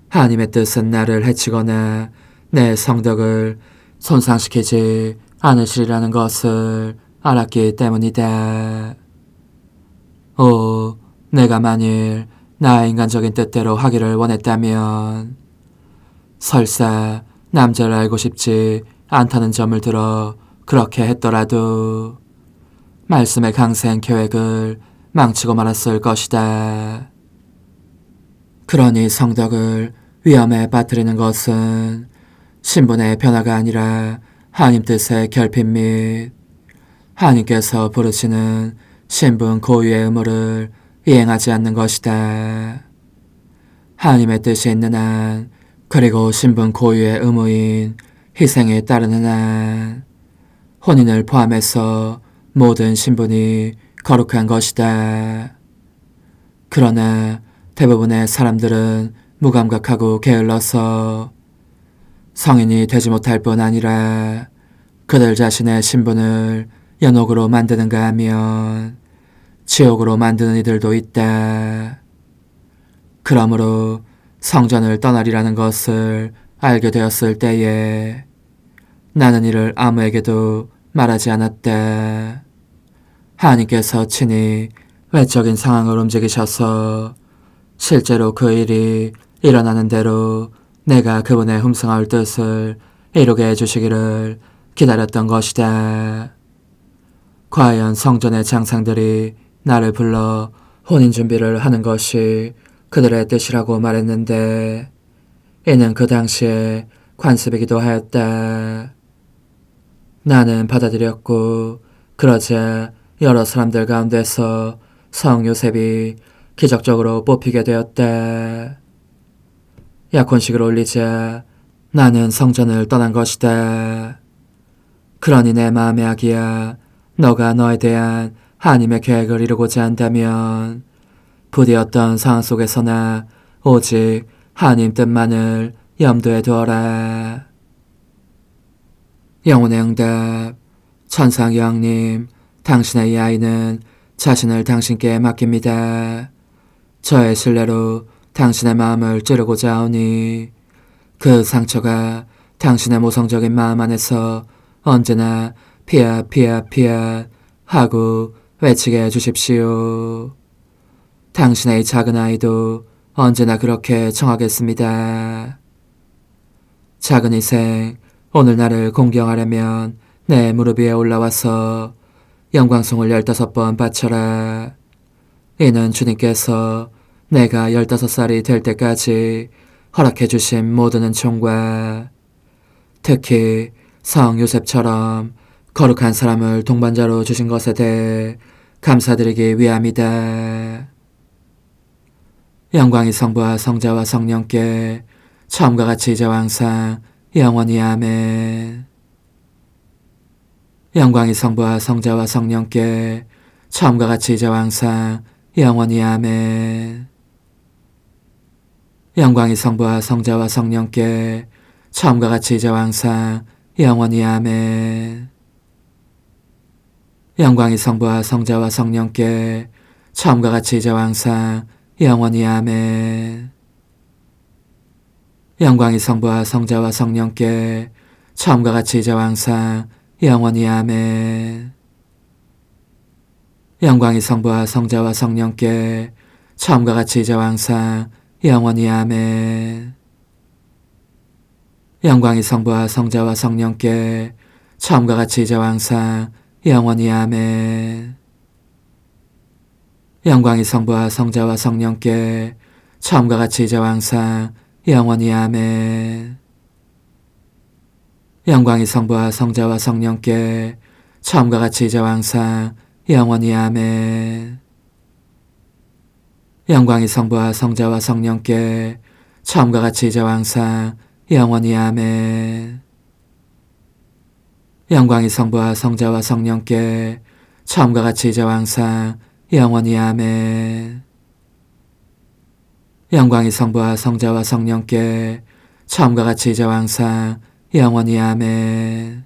하나님의 뜻은 나를 해치거나 내 성덕을 손상시키지 않으시리라는 것을 알았기 때문이다. 오, 내가 만일 나의 인간적인 뜻대로 하기를 원했다면 설사 남자를 알고 싶지 않다는 점을 들어 그렇게 했더라도 말씀의 강생 계획을 망치고 말았을 것이다. 그러니 성덕을 위험에 빠뜨리는 것은 신분의 변화가 아니라 하나님 뜻의 결핍 및 하나님께서 부르시는 신분 고유의 의무를 이행하지 않는 것이다. 하나님의 뜻이 있는 한, 그리고 신분 고유의 의무인 희생에 따르는 한, 혼인을 포함해서 모든 신분이 거룩한 것이다. 그러나 대부분의 사람들은 무감각하고 게을러서 성인이 되지 못할 뿐 아니라 그들 자신의 신분을 연옥으로 만드는가 하면 지옥으로 만드는 이들도 있다. 그러므로 성전을 떠나리라는 것을 알게 되었을 때에 나는 이를 아무에게도 말하지 않았다. 하나님께서 친히 외적인 상황을 움직이셔서 실제로 그 일이 일어나는 대로 내가 그분의 흠성할 뜻을 이루게 해주시기를 기다렸던 것이다. 과연 성전의 장상들이 나를 불러 혼인 준비를 하는 것이 그들의 뜻이라고 말했는데 이는 그 당시에 관습이기도 하였다. 나는 받아들였고 그러자 여러 사람들 가운데서 성 요셉이 기적적으로 뽑히게 되었다. 약혼식을 올리자 나는 성전을 떠난 것이다. 그러니 내 마음의 아기야, 너가 너에 대한 하나님의 계획을 이루고자 한다면 부디 어떤 상황 속에서나 오직 하나님 뜻만을 염두에 두어라. 영혼의 응답. 천상 여왕님, 당신의 이 아이는 자신을 당신께 맡깁니다. 저의 신뢰로 당신의 마음을 찌르고자 하오니 그 상처가 당신의 모성적인 마음 안에서 언제나 피아 피아 피아 하고 외치게 해주십시오. 당신의 이 작은 아이도 언제나 그렇게 청하겠습니다. 작은 희생, 오늘 나를 공경하려면 내 무릎 위에 올라와서 영광송을 15번 바쳐라. 이는 주님께서 내가 15살이 될 때까지 허락해 주신 모든 은총과 특히 성 요셉처럼 거룩한 사람을 동반자로 주신 것에 대해 감사드리기 위함이다. 영광이 성부와 성자와 성령께 처음과 같이 이제와 항상 영원히 아멘. 영광이 성부와 성자와 성령께 처음과 같이 이제와 항상 영원히 아멘. 영광이 성부와 성자와 성령께 처음과 같이 이제와 항상 영원히 아멘. 영광이 성부와 성자와 성령께 처음과 같이 이제와 항상 영원히 아멘. 영광이 성부와 성자와 성령께 처음과 같이 이제와 항상 영원히 아멘. 영광이 성부와 성자와 성령께 처음과 같이 이제와 항상 영원히 아멘. 영광이 성부와 성자와 성령께 처음과 같이 이제와 항상 영원히 아멘. 영광이 성부와 성자와 성령께 처음과 같이 이제와 항상 영원히 아멘. 영광이 성부와 성자와 성령께 처음과 같이 이제와 항상 영원히 아멘. 영광이 성부와 성자와 성령께 처음과 같이 이제와 항상 영원히 아멘. 영광이 성부와 성자와 성령께 처음과 같이 이제와 항상 영원히 아멘. 영광이 성부와 성자와 성령께 처음과 같이 이제와 항상 영원히 아멘.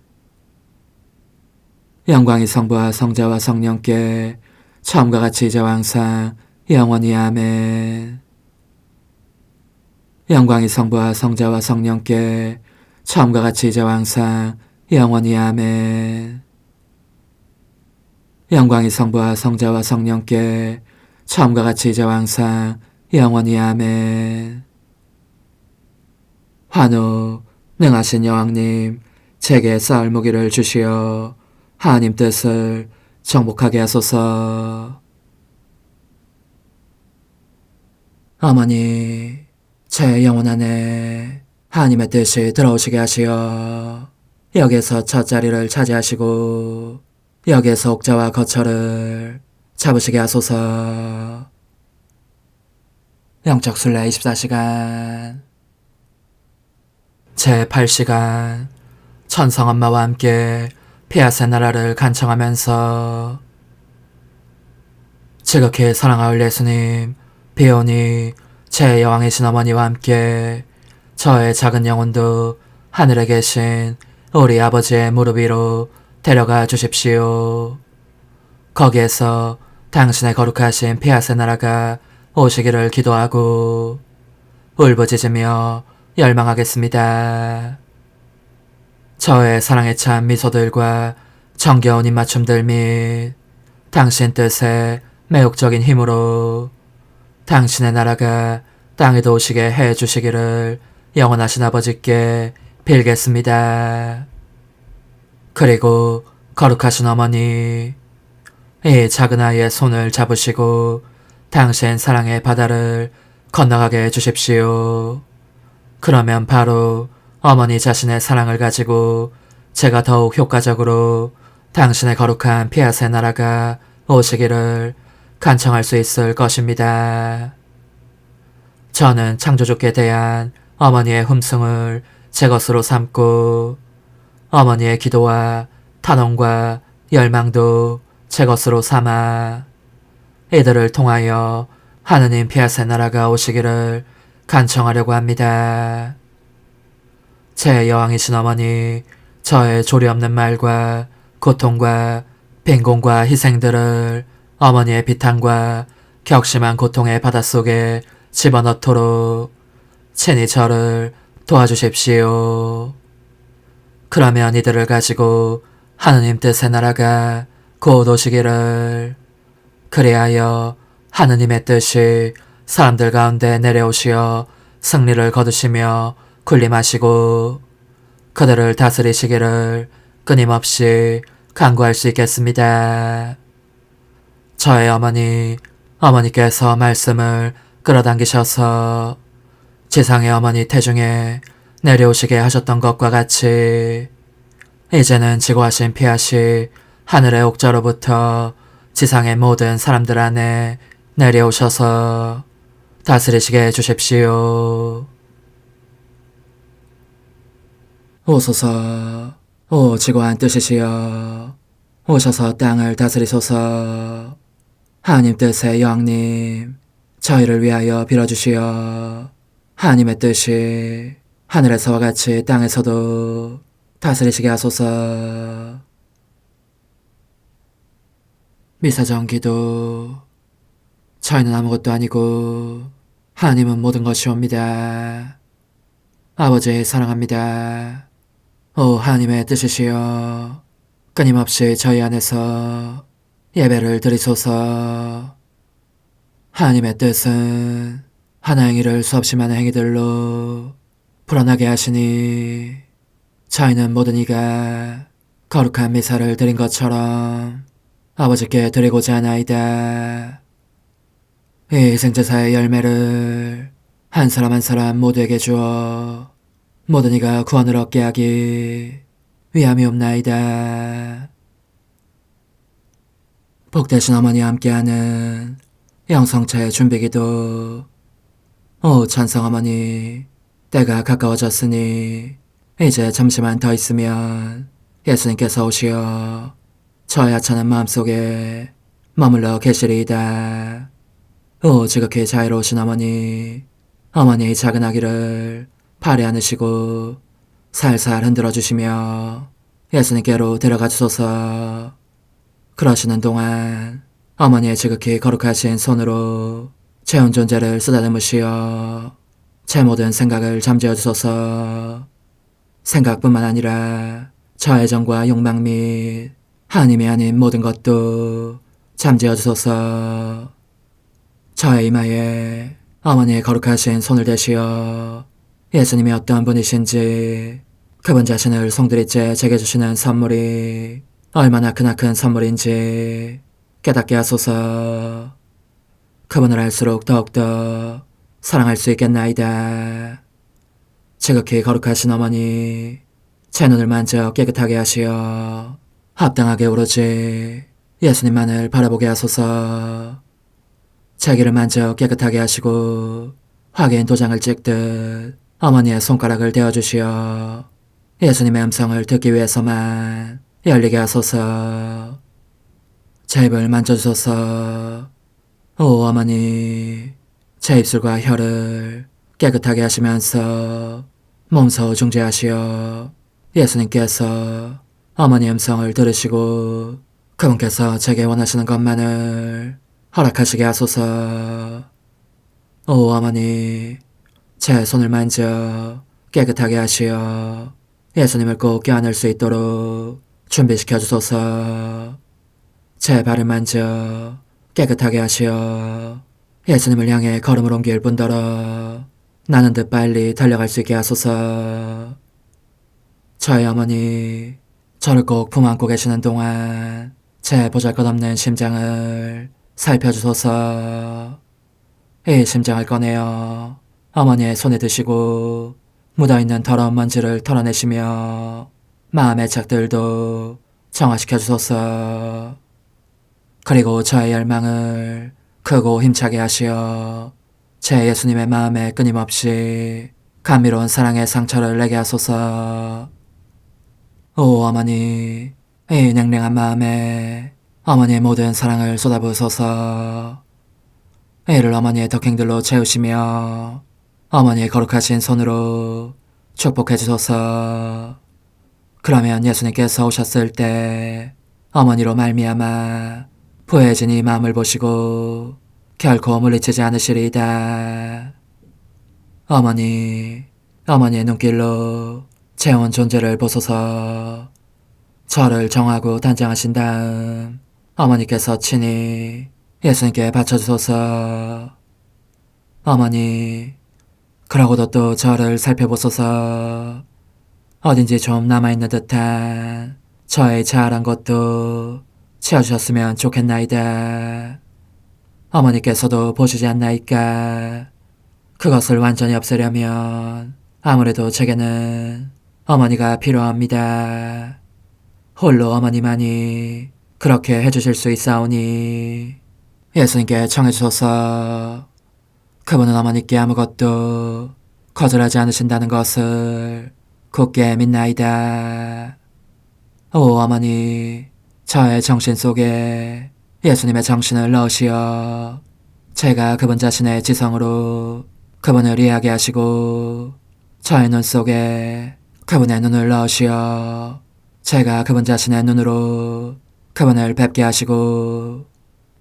영광이 성부와 성자와 성령께 처음과 같이 이제와 항상 영원히 아멘. 영광이 성부와 성자와 성령께 처음과 같이 이제와 항상 영원히 아멘. 영광이 성부와 성자와 성령께 처음과 같이 이제와 항상 영원히 아멘. 환호 능하신 여왕님, 제게 쌓을 무기를 주시어 하나님 뜻을 정복하게 하소서. 어머니, 제 영혼 안에 하나님의 뜻이 들어오시게 하시어 여기에서 첫 자리를 차지하시고 여기에서 옥자와 거처를 잡으시게 하소서. 영적 순례 24시간 제8시간 천성엄마와 함께 피아세 나라를 간청하면서 지극히 사랑하올 예수님, 비오니 제 여왕이신 어머니와 함께 저의 작은 영혼도 하늘에 계신 우리 아버지의 무릎 위로 데려가 주십시오. 거기에서 당신의 거룩하신 피아세 나라가 오시기를 기도하고 울부짖으며 열망하겠습니다. 저의 사랑에 찬 미소들과 정겨운 입맞춤들 및 당신 뜻에 매혹적인 힘으로 당신의 나라가 땅에도 오시게 해주시기를 영원하신 아버지께 빌겠습니다. 그리고 거룩하신 어머니, 이 작은 아이의 손을 잡으시고 당신 사랑의 바다를 건너가게 해주십시오. 그러면 바로 어머니 자신의 사랑을 가지고 제가 더욱 효과적으로 당신의 거룩한 피아세 나라가 오시기를 간청할 수 있을 것입니다. 저는 창조주께 대한 어머니의 흠숭을 제 것으로 삼고 어머니의 기도와 탄원과 열망도 제 것으로 삼아 이들을 통하여 하느님 피아세 나라가 오시기를 간청하려고 합니다. 제 여왕이신 어머니, 저의 조리 없는 말과 고통과 빈곤과 희생들을 어머니의 비탄과 격심한 고통의 바닷속에 집어넣도록 친히 저를 도와주십시오. 그러면 이들을 가지고 하느님 뜻의 나라가 곧 오시기를, 그리하여 하느님의 뜻이 사람들 가운데 내려오시어 승리를 거두시며 군림하시고 그들을 다스리시기를 끊임없이 간구할 수 있겠습니다. 저의 어머니께서 말씀을 끌어당기셔서 지상의 어머니 태중에 내려오시게 하셨던 것과 같이 이제는 지고하신 피아시 하늘의 옥자로부터 지상의 모든 사람들 안에 내려오셔서 다스리시게 해주십시오. 오소서, 오 지고한 뜻이시여, 오셔서 땅을 다스리소서. 하나님 뜻의 여왕님, 저희를 위하여 빌어주시어 하나님의 뜻이 하늘에서와 같이 땅에서도 다스리시게 하소서. 미사정 기도. 저희는 아무것도 아니고 하나님은 모든 것이옵니다. 아버지 사랑합니다. 오 하나님의 뜻이시여, 끊임없이 저희 안에서 예배를 드리소서. 하나님의 뜻은 하나 행위를 수없이 많은 행위들로 불어나게 하시니 저희는 모든 이가 거룩한 미사를 드린 것처럼 아버지께 드리고자 하나이다. 이 희생제사의 열매를 한 사람 한 사람 모두에게 주어 모든 이가 구원을 얻게 하기 위함이옵나이다. 복되신 어머니와 함께하는 영성차의 준비기도. 오 찬성어머니, 때가 가까워졌으니 이제 잠시만 더 있으면 예수님께서 오시어 저의 하찮은 마음속에 머물러 계시리이다. 오 지극히 자유로우신 어머니, 어머니의 작은 아기를 팔에 안으시고 살살 흔들어 주시며 예수님께로 데려가 주소서. 그러시는 동안 어머니의 지극히 거룩하신 손으로 제 온 존재를 쓰다듬으시어 제 모든 생각을 잠재워 주소서. 생각뿐만 아니라 저의 정과 욕망 및 하나님이 아닌 모든 것도 잠재워 주소서. 저의 이마에 어머니의 거룩하신 손을 대시어 예수님이 어떤 분이신지, 그분 자신을 송두리째 제게 주시는 선물이 얼마나 크나큰 선물인지 깨닫게 하소서. 그분을 알수록 더욱더 사랑할 수 있겠나이다. 지극히 거룩하신 어머니, 제 눈을 만져 깨끗하게 하시어 합당하게 오로지 예수님만을 바라보게 하소서. 제 귀를 만져 깨끗하게 하시고 확인 도장을 찍듯 어머니의 손가락을 대어주시어 예수님의 음성을 듣기 위해서만 열리게 하소서. 제 입을 만져주소서. 오 어머니, 제 입술과 혀를 깨끗하게 하시면서 몸소 중재하시어 예수님께서 어머니 음성을 들으시고 그분께서 제게 원하시는 것만을 허락하시게 하소서. 오 어머니, 제 손을 만져 깨끗하게 하시어 예수님을 꼭 껴안을 수 있도록 준비시켜 주소서. 제 발을 만져 깨끗하게 하시어 예수님을 향해 걸음을 옮길 뿐더러 나는 듯 빨리 달려갈 수 있게 하소서. 저희 어머니, 저를 꼭 품 안고 계시는 동안 제 보잘것없는 심장을 살펴주소서. 이 심장을 꺼내어 어머니의 손에 드시고 묻어있는 더러운 먼지를 털어내시며 마음의 착들도 정화시켜 주소서. 그리고 저의 열망을 크고 힘차게 하시어 제 예수님의 마음에 끊임없이 감미로운 사랑의 상처를 내게 하소서. 오 어머니, 이 냉랭한 마음에 어머니의 모든 사랑을 쏟아부으소서. 이를 어머니의 덕행들로 채우시며 어머니의 거룩하신 손으로 축복해 주소서. 그러면 예수님께서 오셨을 때 어머니로 말미암아 부해진 이 마음을 보시고 결코 물리치지 않으시리이다. 어머니, 어머니의 눈길로 제 온 존재를 보소서. 저를 정하고 단장하신 다음 어머니께서 친히 예수님께 바쳐주소서. 어머니, 그러고도 또 저를 살펴보소서. 어딘지 좀 남아있는 듯한 저의 자아란 것도 채워주셨으면 좋겠나이다. 어머니께서도 보시지 않나이까? 그것을 완전히 없애려면 아무래도 제게는 어머니가 필요합니다. 홀로 어머니만이 그렇게 해주실 수 있사오니 예수님께 청해주소서. 그분은 어머니께 아무것도 거절하지 않으신다는 것을 굳게 믿나이다. 오 어머니, 저의 정신 속에 예수님의 정신을 넣으시어 제가 그분 자신의 지성으로 그분을 이해하게 하시고 저의 눈 속에 그분의 눈을 넣으시어 제가 그분 자신의 눈으로 그분을 뵙게 하시고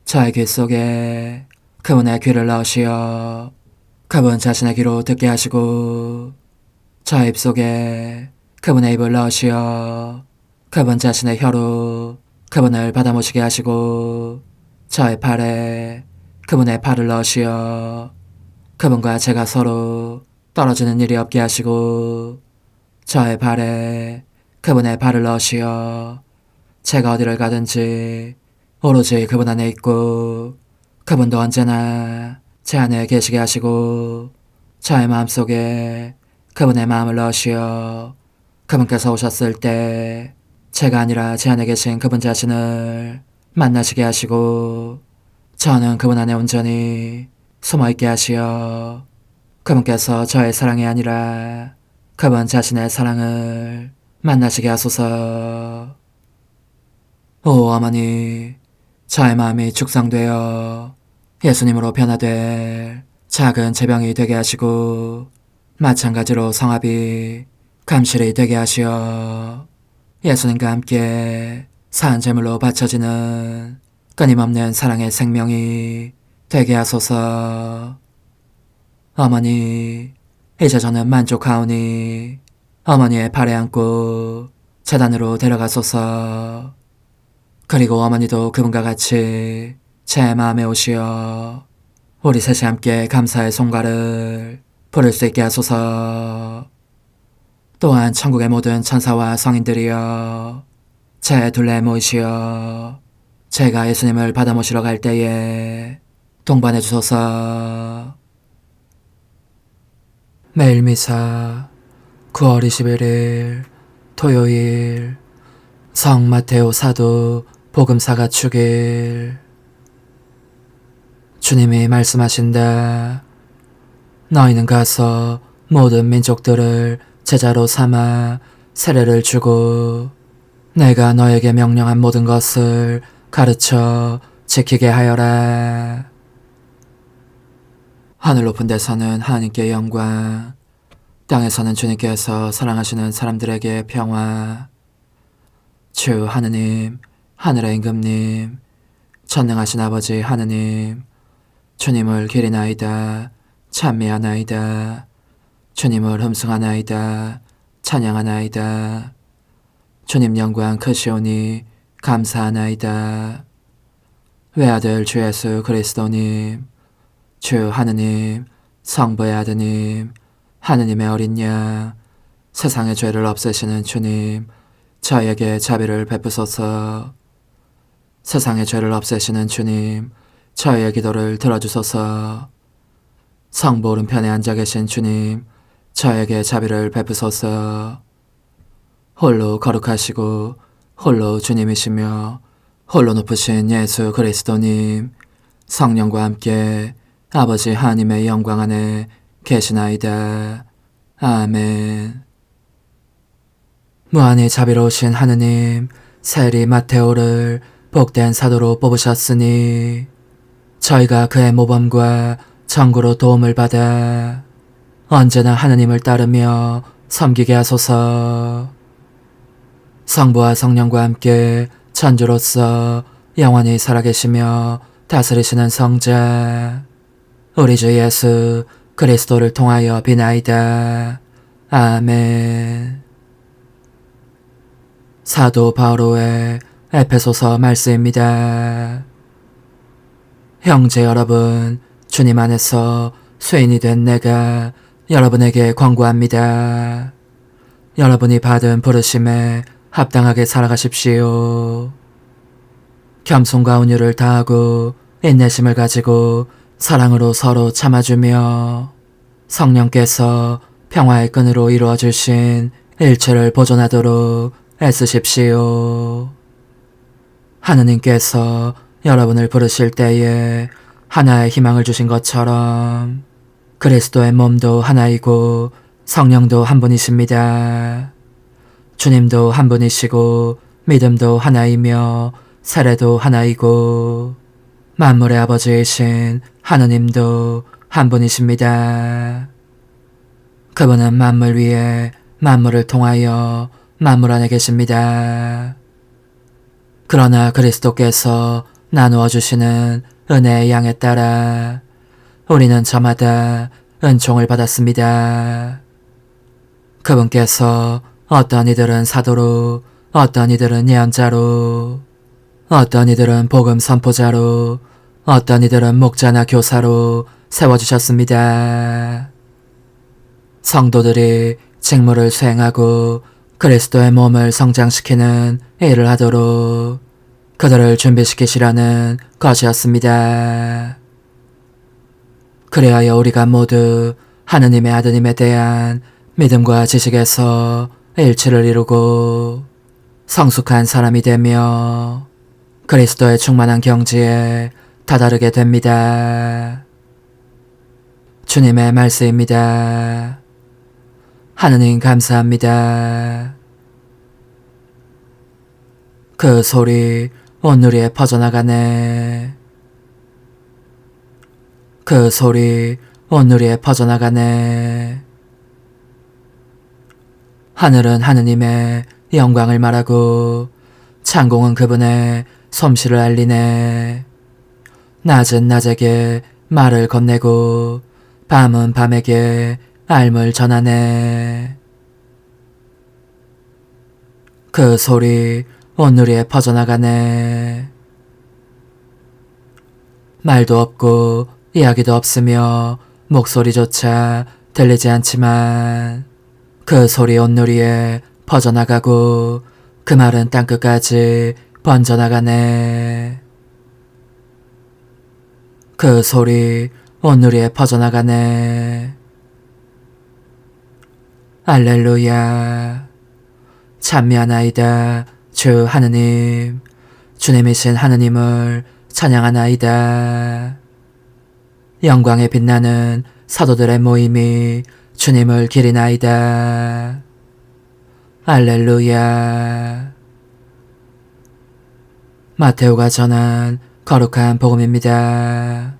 저의 귀 속에 그분의 귀를 넣으시어 그분 자신의 귀로 듣게 하시고 저의 입 속에 그분의 입을 넣으시어 그분 자신의 혀로 그분을 받아모시게 하시고 저의 팔에 그분의 팔을 넣으시어 그분과 제가 서로 떨어지는 일이 없게 하시고 저의 발에 그분의 발을 넣으시어 제가 어디를 가든지 오로지 그분 안에 있고 그분도 언제나 제 안에 계시게 하시고 저의 마음속에 그분의 마음을 넣으시어 그분께서 오셨을 때 제가 아니라 제 안에 계신 그분 자신을 만나시게 하시고 저는 그분 안에 온전히 숨어있게 하시어 그분께서 저의 사랑이 아니라 그분 자신의 사랑을 만나시게 하소서. 오 어머니, 저의 마음이 축성되어 예수님으로 변화될 작은 제병이 되게 하시고 마찬가지로 성합이 감실이 되게 하시어 예수님과 함께 산 제물로 바쳐지는 끊임없는 사랑의 생명이 되게 하소서. 어머니, 이제 저는 만족하오니 어머니의 발에 안고 제단으로 데려가소서. 그리고 어머니도 그분과 같이 제 마음에 오시어 우리 셋이 함께 감사의 송가를 부를 수 있게 하소서. 또한 천국의 모든 천사와 성인들이여 제 둘레에 모이시어 제가 예수님을 받아 모시러 갈 때에 동반해 주소서. 매일 미사 9월 21일 토요일 성 마테오 사도 복음사가 축일. 주님이 말씀하신다. 너희는 가서 모든 민족들을 제자로 삼아 세례를 주고 내가 너에게 명령한 모든 것을 가르쳐 지키게 하여라. 하늘 높은 데서는 하나님께 영광, 땅에서는 주님께서 사랑하시는 사람들에게 평화. 주 하느님, 하늘의 임금님, 전능하신 아버지 하느님, 주님을 기리나이다, 찬미하나이다, 주님을 흠숭하나이다, 찬양하나이다. 주님 영광 크시오니 감사하나이다. 외아들 주 예수 그리스도님, 주 하느님, 성부의 아드님, 하느님의 어린 양, 세상의 죄를 없애시는 주님, 저에게 자비를 베푸소서. 세상의 죄를 없애시는 주님, 저의 기도를 들어주소서. 성부 오른편에 앉아 계신 주님, 저에게 자비를 베푸소서. 홀로 거룩하시고 홀로 주님이시며 홀로 높으신 예수 그리스도님, 성령과 함께 아버지 하나님의 영광 안에 계시나이다. 아멘. 무한히 자비로우신 하느님, 세리 마테오를 복된 사도로 뽑으셨으니 저희가 그의 모범과 전구로 도움을 받아 언제나 하느님을 따르며 섬기게 하소서. 성부와 성령과 함께 천주로서 영원히 살아계시며 다스리시는 성자 우리 주 예수 그리스도를 통하여 비나이다. 아멘. 사도 바오로의 에페소서 말씀입니다. 형제 여러분, 주님 안에서 쇠인이 된 내가 여러분에게 권고합니다. 여러분이 받은 부르심에 합당하게 살아가십시오. 겸손과 온유를 다하고 인내심을 가지고 사랑으로 서로 참아주며 성령께서 평화의 끈으로 이루어 주신 일체를 보존하도록 애쓰십시오. 하느님께서 여러분을 부르실 때에 하나의 희망을 주신 것처럼 그리스도의 몸도 하나이고 성령도 한 분이십니다. 주님도 한 분이시고 믿음도 하나이며 세례도 하나이고 만물의 아버지이신 하느님도 한 분이십니다. 그분은 만물 위에 만물을 통하여 만물 안에 계십니다. 그러나 그리스도께서 나누어 주시는 은혜의 양에 따라 우리는 저마다 은총을 받았습니다. 그분께서 어떤 이들은 사도로, 어떤 이들은 예언자로, 어떤 이들은 복음 선포자로, 어떤 이들은 목자나 교사로 세워주셨습니다. 성도들이 직무를 수행하고 그리스도의 몸을 성장시키는 일을 하도록 그들을 준비시키시라는 것이었습니다. 그리하여 우리가 모두 하느님의 아드님에 대한 믿음과 지식에서 일치를 이루고 성숙한 사람이 되며 그리스도의 충만한 경지에 다다르게 됩니다. 주님의 말씀입니다. 하느님 감사합니다. 그 소리 온누리에 퍼져나가네. 그 소리 온누리에 퍼져나가네. 하늘은 하느님의 영광을 말하고 창공은 그분의 솜씨를 알리네. 낮은 낮에게 말을 건네고 밤은 밤에게 알물 전하네. 그 소리 온누리에 퍼져나가네. 말도 없고 이야기도 없으며 목소리조차 들리지 않지만 그 소리 온누리에 퍼져나가고 그 말은 땅끝까지 번져나가네. 그 소리 온누리에 퍼져나가네. 알렐루야. 찬미하나이다. 주 하느님, 주님이신 하느님을 찬양하나이다. 영광에 빛나는 사도들의 모임이 주님을 기리나이다. 알렐루야. 마테오가 전한 거룩한 복음입니다.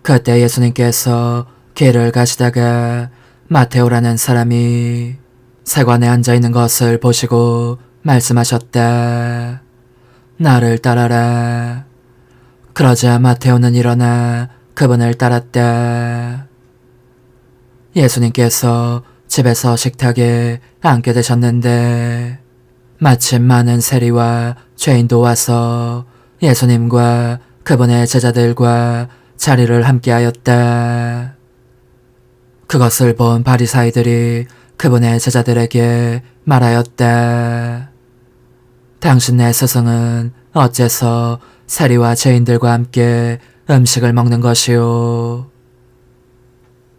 그때 예수님께서 길을 가시다가 마테오라는 사람이 세관에 앉아있는 것을 보시고 말씀하셨다. 나를 따라라. 그러자 마테오는 일어나 그분을 따랐다. 예수님께서 집에서 식탁에 앉게 되셨는데 마침 많은 세리와 죄인도 와서 예수님과 그분의 제자들과 자리를 함께하였다. 그것을 본 바리사이들이 그분의 제자들에게 말하였다. 당신네 스승은 어째서 세리와 죄인들과 함께 음식을 먹는 것이오?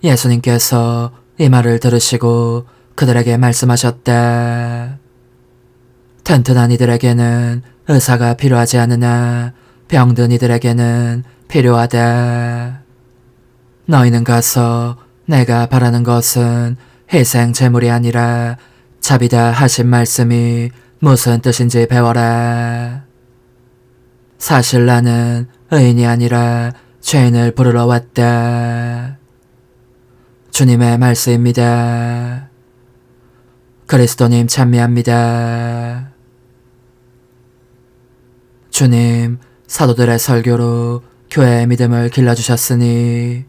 예수님께서 이 말을 들으시고 그들에게 말씀하셨다. 튼튼한 이들에게는 의사가 필요하지 않으나 병든 이들에게는 필요하다. 너희는 가서 내가 바라는 것은 희생 제물이 아니라 자비다 하신 말씀이 무슨 뜻인지 배워라. 사실 나는 의인이 아니라 죄인을 부르러 왔다. 주님의 말씀입니다. 그리스도님 찬미합니다. 주님, 사도들의 설교로 교회의 믿음을 길러주셨으니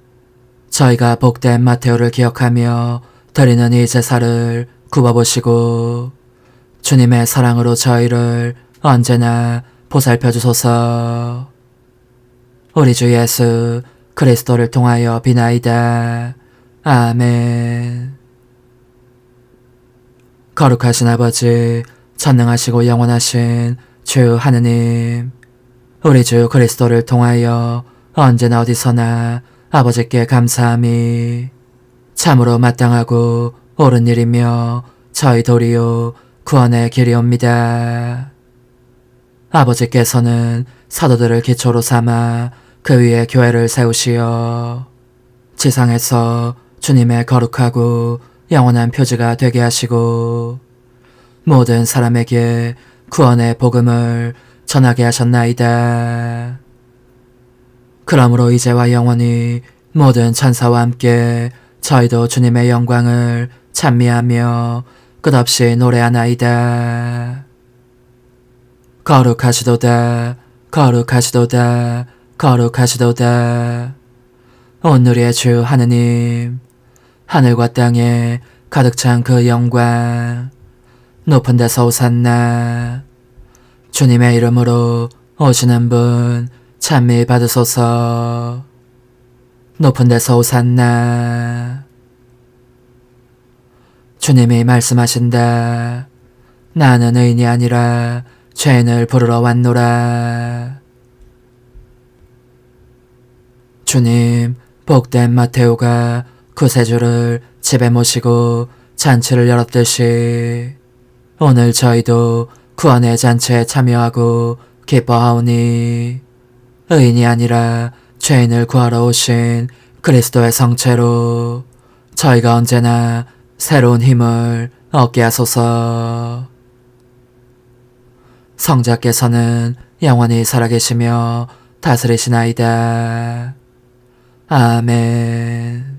저희가 복된 마테오를 기억하며 드리는 이 제사를 굽어보시고 주님의 사랑으로 저희를 언제나 보살펴 주소서. 우리 주 예수 그리스도를 통하여 비나이다. 아멘. 거룩하신 아버지, 전능하시고 영원하신 주 하느님, 우리 주 그리스도를 통하여 언제나 어디서나 아버지께 감사함이 참으로 마땅하고 옳은 일이며 저희 도리요 구원의 길이옵니다. 아버지께서는 사도들을 기초로 삼아 그 위에 교회를 세우시어 지상에서 주님의 거룩하고 영원한 표지가 되게 하시고 모든 사람에게 구원의 복음을 전하게 하셨나이다. 그러므로 이제와 영원히 모든 천사와 함께 저희도 주님의 영광을 찬미하며 끝없이 노래하나이다. 거룩하시도다, 거룩하시도다, 거룩하시도다. 온누리의 주 하느님, 하늘과 땅에 가득 찬 그 영광, 높은 데서 오산나. 주님의 이름으로 오시는 분 찬미 받으소서. 높은 데서 오산나. 주님이 말씀하신다. 나는 의인이 아니라 죄인을 부르러 왔노라. 주님, 복된 마테오가 구세주를 집에 모시고 잔치를 열었듯이 오늘 저희도 구원의 잔치에 참여하고 기뻐하오니 의인이 아니라 죄인을 구하러 오신 그리스도의 성체로 저희가 언제나 새로운 힘을 얻게 하소서. 성자께서는 영원히 살아계시며 다스리시나이다. 아멘.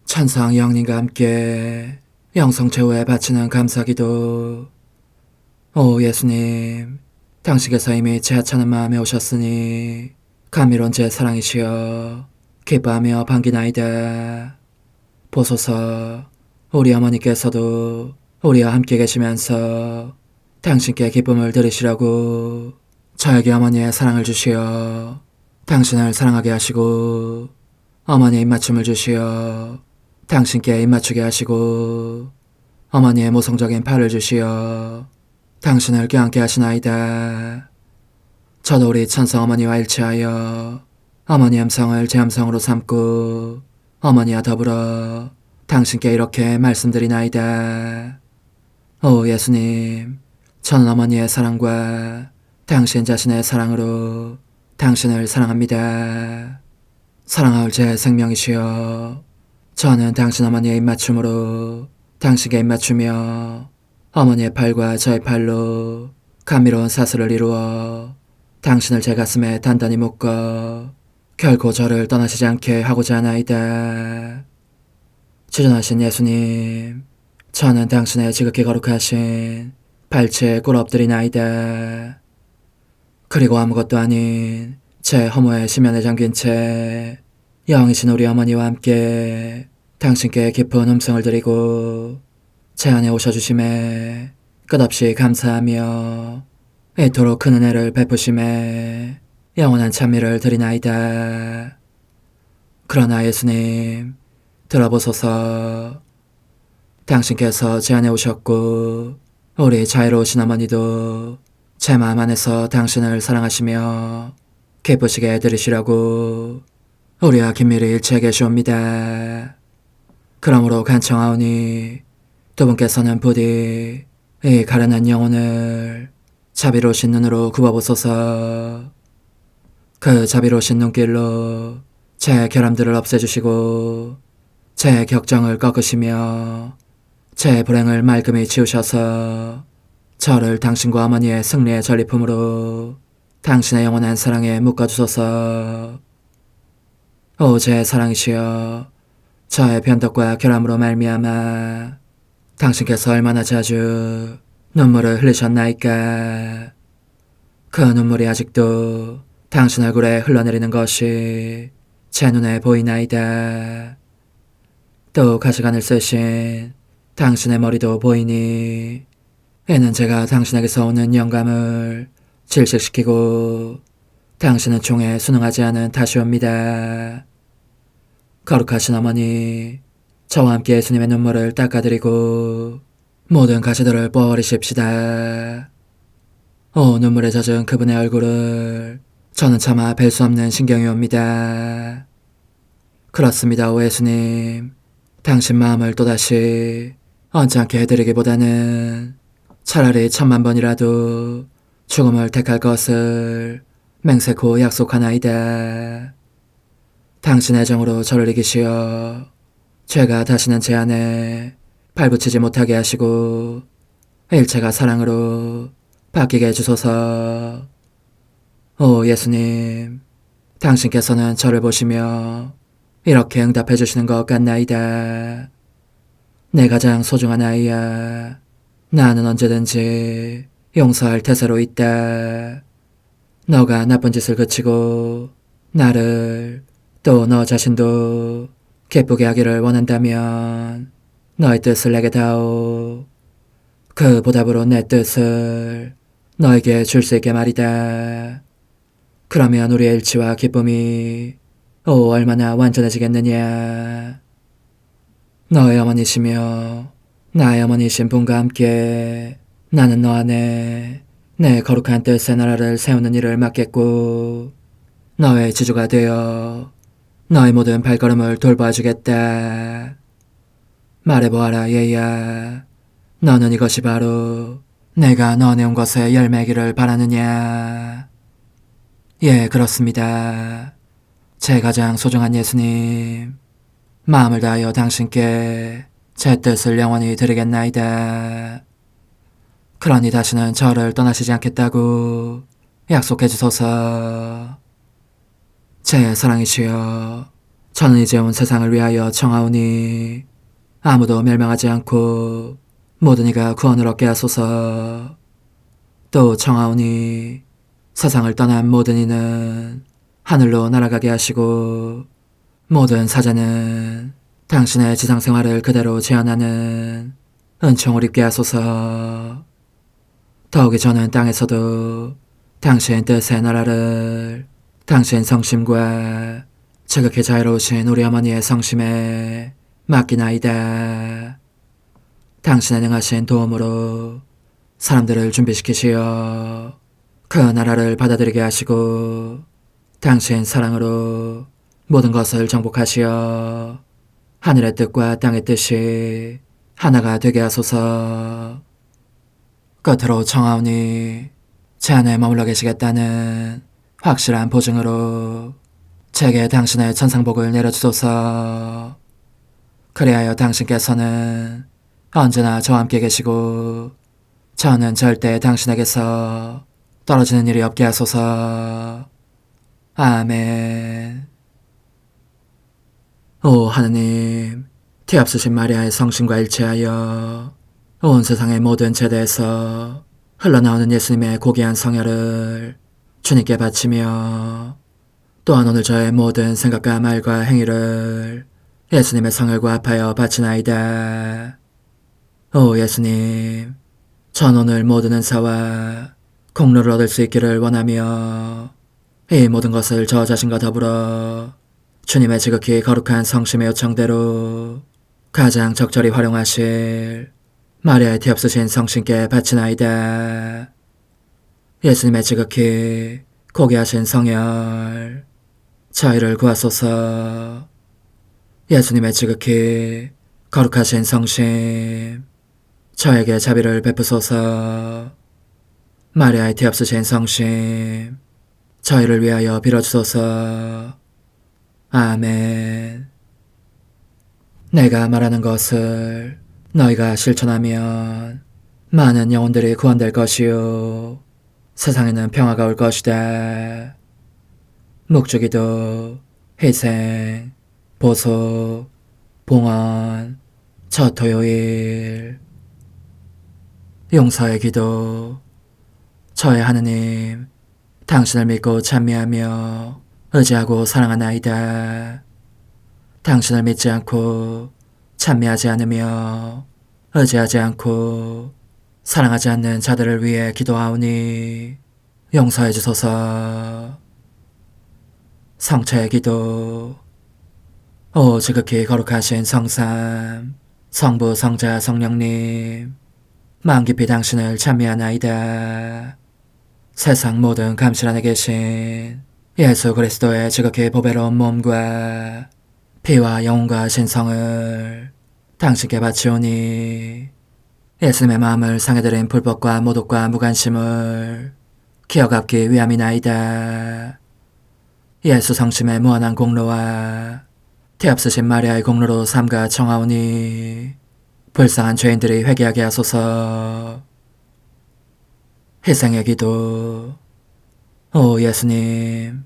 찬상 영님과 함께 영성 최후에 바치는 감사기도. 오 예수님, 당신께서 이미 제 하찮은 마음에 오셨으니 감미로운 제 사랑이시여 기뻐하며 반기나이다. 보소서, 우리 어머니께서도 우리와 함께 계시면서 당신께 기쁨을 들으시라고 저에게 어머니의 사랑을 주시어 당신을 사랑하게 하시고 어머니의 입맞춤을 주시어 당신께 입맞추게 하시고 어머니의 모성적인 팔을 주시어 당신을 껴안게 하시나이다. 저도 우리 천성 어머니와 일치하여 어머니 음성을 제 음성으로 삼고 어머니와 더불어 당신께 이렇게 말씀드리나이다. 오 예수님, 저는 어머니의 사랑과 당신 자신의 사랑으로 당신을 사랑합니다. 사랑하올 제 생명이시여, 저는 당신 어머니의 입맞춤으로 당신께 입맞추며 어머니의 팔과 저의 팔로 감미로운 사슬을 이루어 당신을 제 가슴에 단단히 묶어 결코 저를 떠나시지 않게 하고자 하나이다. 지존하신 예수님, 저는 당신의 지극히 거룩하신 발치에 꿇어 엎드리나이다. 그리고 아무것도 아닌 제 허무에 심연에 잠긴 채 영이신 우리 어머니와 함께 당신께 깊은 음성을 드리고 제 안에 오셔주심에 끝없이 감사하며 이토록 큰 은혜를 베푸심에 영원한 찬미를 드리나이다. 그러나 예수님, 들어보소서. 당신께서 제 안에 오셨고 우리 자유로우신 어머니도 제 마음 안에서 당신을 사랑하시며 기쁘시게 들으시려고 우리와 긴밀히 일치해 계시옵니다. 그러므로 간청하오니 두 분께서는 부디 이 가련한 영혼을 자비로우신 눈으로 굽어보소서. 그 자비로우신 눈길로 제 결함들을 없애주시고 제 격정을 꺾으시며 제 불행을 말끔히 지우셔서 저를 당신과 어머니의 승리의 전리품으로 당신의 영원한 사랑에 묶어주소서. 오 제 사랑이시여, 저의 변덕과 결함으로 말미암아 당신께서 얼마나 자주 눈물을 흘리셨나이까. 그 눈물이 아직도 당신 얼굴에 흘러내리는 것이 제 눈에 보이나이다. 또 가시관을 쓰신 당신의 머리도 보이니 이는 제가 당신에게서 오는 영감을 질식시키고 당신은 총에 순응하지 않은 탓이옵니다. 거룩하신 어머니, 저와 함께 예수님의 눈물을 닦아드리고 모든 가시들을 뽑아버리십시다. 오 눈물에 젖은 그분의 얼굴을 저는 차마 뵐 수 없는 신경이 옵니다. 그렇습니다, 오 예수님. 당신 마음을 또다시 언짢게 해드리기보다는 차라리 1000,000번이라도 죽음을 택할 것을 맹세코 약속하나이다. 당신의 정으로 저를 이기시어 죄가 다시는 제 안에 발붙이지 못하게 하시고 일체가 사랑으로 바뀌게 해주소서. 오 예수님, 당신께서는 저를 보시며 이렇게 응답해 주시는 것 같나이다. 내 가장 소중한 아이야, 나는 언제든지 용서할 태세로 있다. 너가 나쁜 짓을 그치고 나를 또 너 자신도 기쁘게 하기를 원한다면 너의 뜻을 내게 다오. 그 보답으로 내 뜻을 너에게 줄 수 있게 말이다. 그러면 우리의 일치와 기쁨이 얼마나 완전해지겠느냐. 너의 어머니시며 나의 어머니신 분과 함께 나는 너 안에 내 거룩한 뜻의 나라를 세우는 일을 맡겠고 너의 지주가 되어 너의 모든 발걸음을 돌봐주겠다. 말해보아라 얘야, 너는 이것이 바로 내가 너한테 온 것의 열매기를 바라느냐. 예, 그렇습니다. 제 가장 소중한 예수님, 마음을 다하여 당신께 제 뜻을 영원히 드리겠나이다. 그러니 다시는 저를 떠나시지 않겠다고 약속해 주소서. 제 사랑이시여, 저는 이제 온 세상을 위하여 청하오니 아무도 멸망하지 않고 모든 이가 구원을 얻게 하소서. 또 청하오니 세상을 떠난 모든 이는 하늘로 날아가게 하시고 모든 사자는 당신의 지상생활을 그대로 재현하는 은총을 입게 하소서. 더욱이 저는 땅에서도 당신 뜻의 나라를 당신 성심과 지극히 자유로우신 우리 어머니의 성심에 맡기나이다. 당신의 능하신 도움으로 사람들을 준비시키시어 그 나라를 받아들이게 하시고 당신 사랑으로 모든 것을 정복하시어 하늘의 뜻과 땅의 뜻이 하나가 되게 하소서. 끝으로 청하오니 제 안에 머물러 계시겠다는 확실한 보증으로 제게 당신의 천상복을 내려주소서. 그리하여 당신께서는 언제나 저와 함께 계시고 저는 절대 당신에게서 떨어지는 일이 없게 하소서. 아멘. 오 하느님, 티없으신 마리아의 성신과 일치하여 온 세상의 모든 제대에서 흘러나오는 예수님의 고귀한 성혈을 주님께 바치며 또한 오늘 저의 모든 생각과 말과 행위를 예수님의 성혈과 합하여 바치나이다. 오 예수님, 전 오늘 모든 은사와 공로를 얻을 수 있기를 원하며 이 모든 것을 저 자신과 더불어 주님의 지극히 거룩한 성심의 요청대로 가장 적절히 활용하실 마리아의 티없으신 성신께 바치나이다. 예수님의 지극히 고귀하신 성혈, 저희를 구하소서. 예수님의 지극히 거룩하신 성심, 저에게 자비를 베푸소서. 마리아의 티없으신 성심, 저희를 위하여 빌어주소서. 아멘. 내가 말하는 것을 너희가 실천하면 많은 영혼들이 구원될 것이요 세상에는 평화가 올 것이다. 묵주기도, 희생, 보속, 봉헌, 첫 토요일. 용서의 기도. 저의 하느님, 당신을 믿고 찬미하며 의지하고 사랑하나이다. 당신을 믿지 않고 찬미하지 않으며 의지하지 않고 사랑하지 않는 자들을 위해 기도하오니 용서해 주소서. 성체의 기도. 오 지극히 거룩하신 성삼, 성부, 성자, 성령님, 마음 깊이 당신을 찬미하나이다. 세상 모든 감실 안에 계신 예수 그리스도의 지극히 보배로운 몸과 피와 영혼과 신성을 당신께 바치오니 예수님의 마음을 상해드린 불법과 모독과 무관심을 기어갚기 위함이나이다. 예수 성심의 무한한 공로와 티없으신 마리아의 공로로 삼가 청하오니 불쌍한 죄인들이 회개하게 하소서. 희생의 기도. 오 예수님,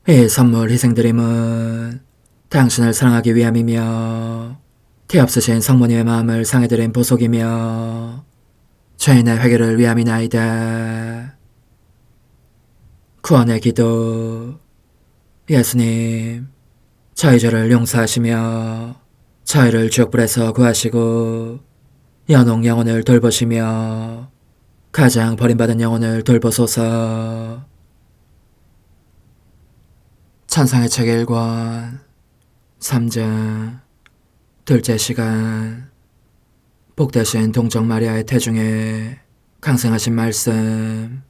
이 선물 희생드림은 당신을 사랑하기 위함이며 티없으신 성모님의 마음을 상해드린 보속이며 죄인의 회개를 위함이나이다. 구원의 기도. 예수님, 저희 죄를 용서하시며 저희를 지옥불에서 구하시고 연옥 영혼을 돌보시며 가장 버림받은 영혼을 돌보소서. 찬상의 책 1권 3장 둘째 시간. 복되신 동정 마리아의 태중에 강생하신 말씀.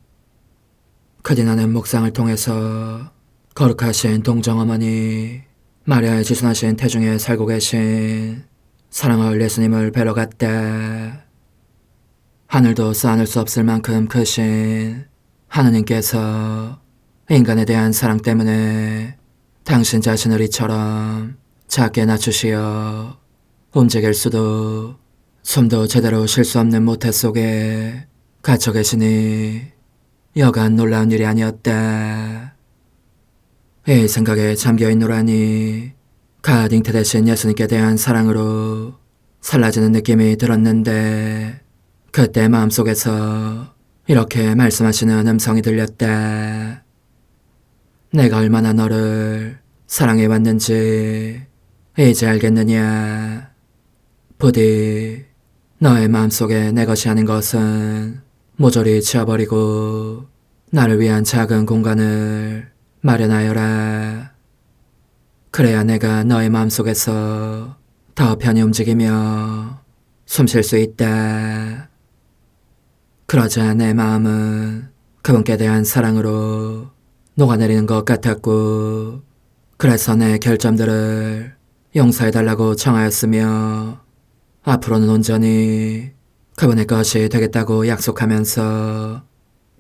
크디나는 묵상을 통해서 거룩하신 동정 어머니 마리아의 지순하신 태중에 살고 계신 사랑할 예수님을 뵈러 갔다. 하늘도 쌓아낼 수 없을 만큼 크신 하느님께서 인간에 대한 사랑 때문에 당신 자신을 이처럼 작게 낮추시어 움직일 수도 숨도 제대로 쉴 수 없는 모태 속에 갇혀 계시니 여간 놀라운 일이 아니었다. 이 생각에 잠겨있노라니 갓 잉태되신 예수님께 대한 사랑으로 살라지는 느낌이 들었는데 그때 마음속에서 이렇게 말씀하시는 음성이 들렸다. 내가 얼마나 너를 사랑해왔는지 이제 알겠느냐. 부디 너의 마음속에 내 것이 아닌 것은 모조리 치워버리고 나를 위한 작은 공간을 마련하여라. 그래야 내가 너의 마음속에서 더 편히 움직이며 숨 쉴 수 있다. 그러자 내 마음은 그분께 대한 사랑으로 녹아내리는 것 같았고 그래서 내 결점들을 용서해달라고 청하였으며 앞으로는 온전히 그분의 것이 되겠다고 약속하면서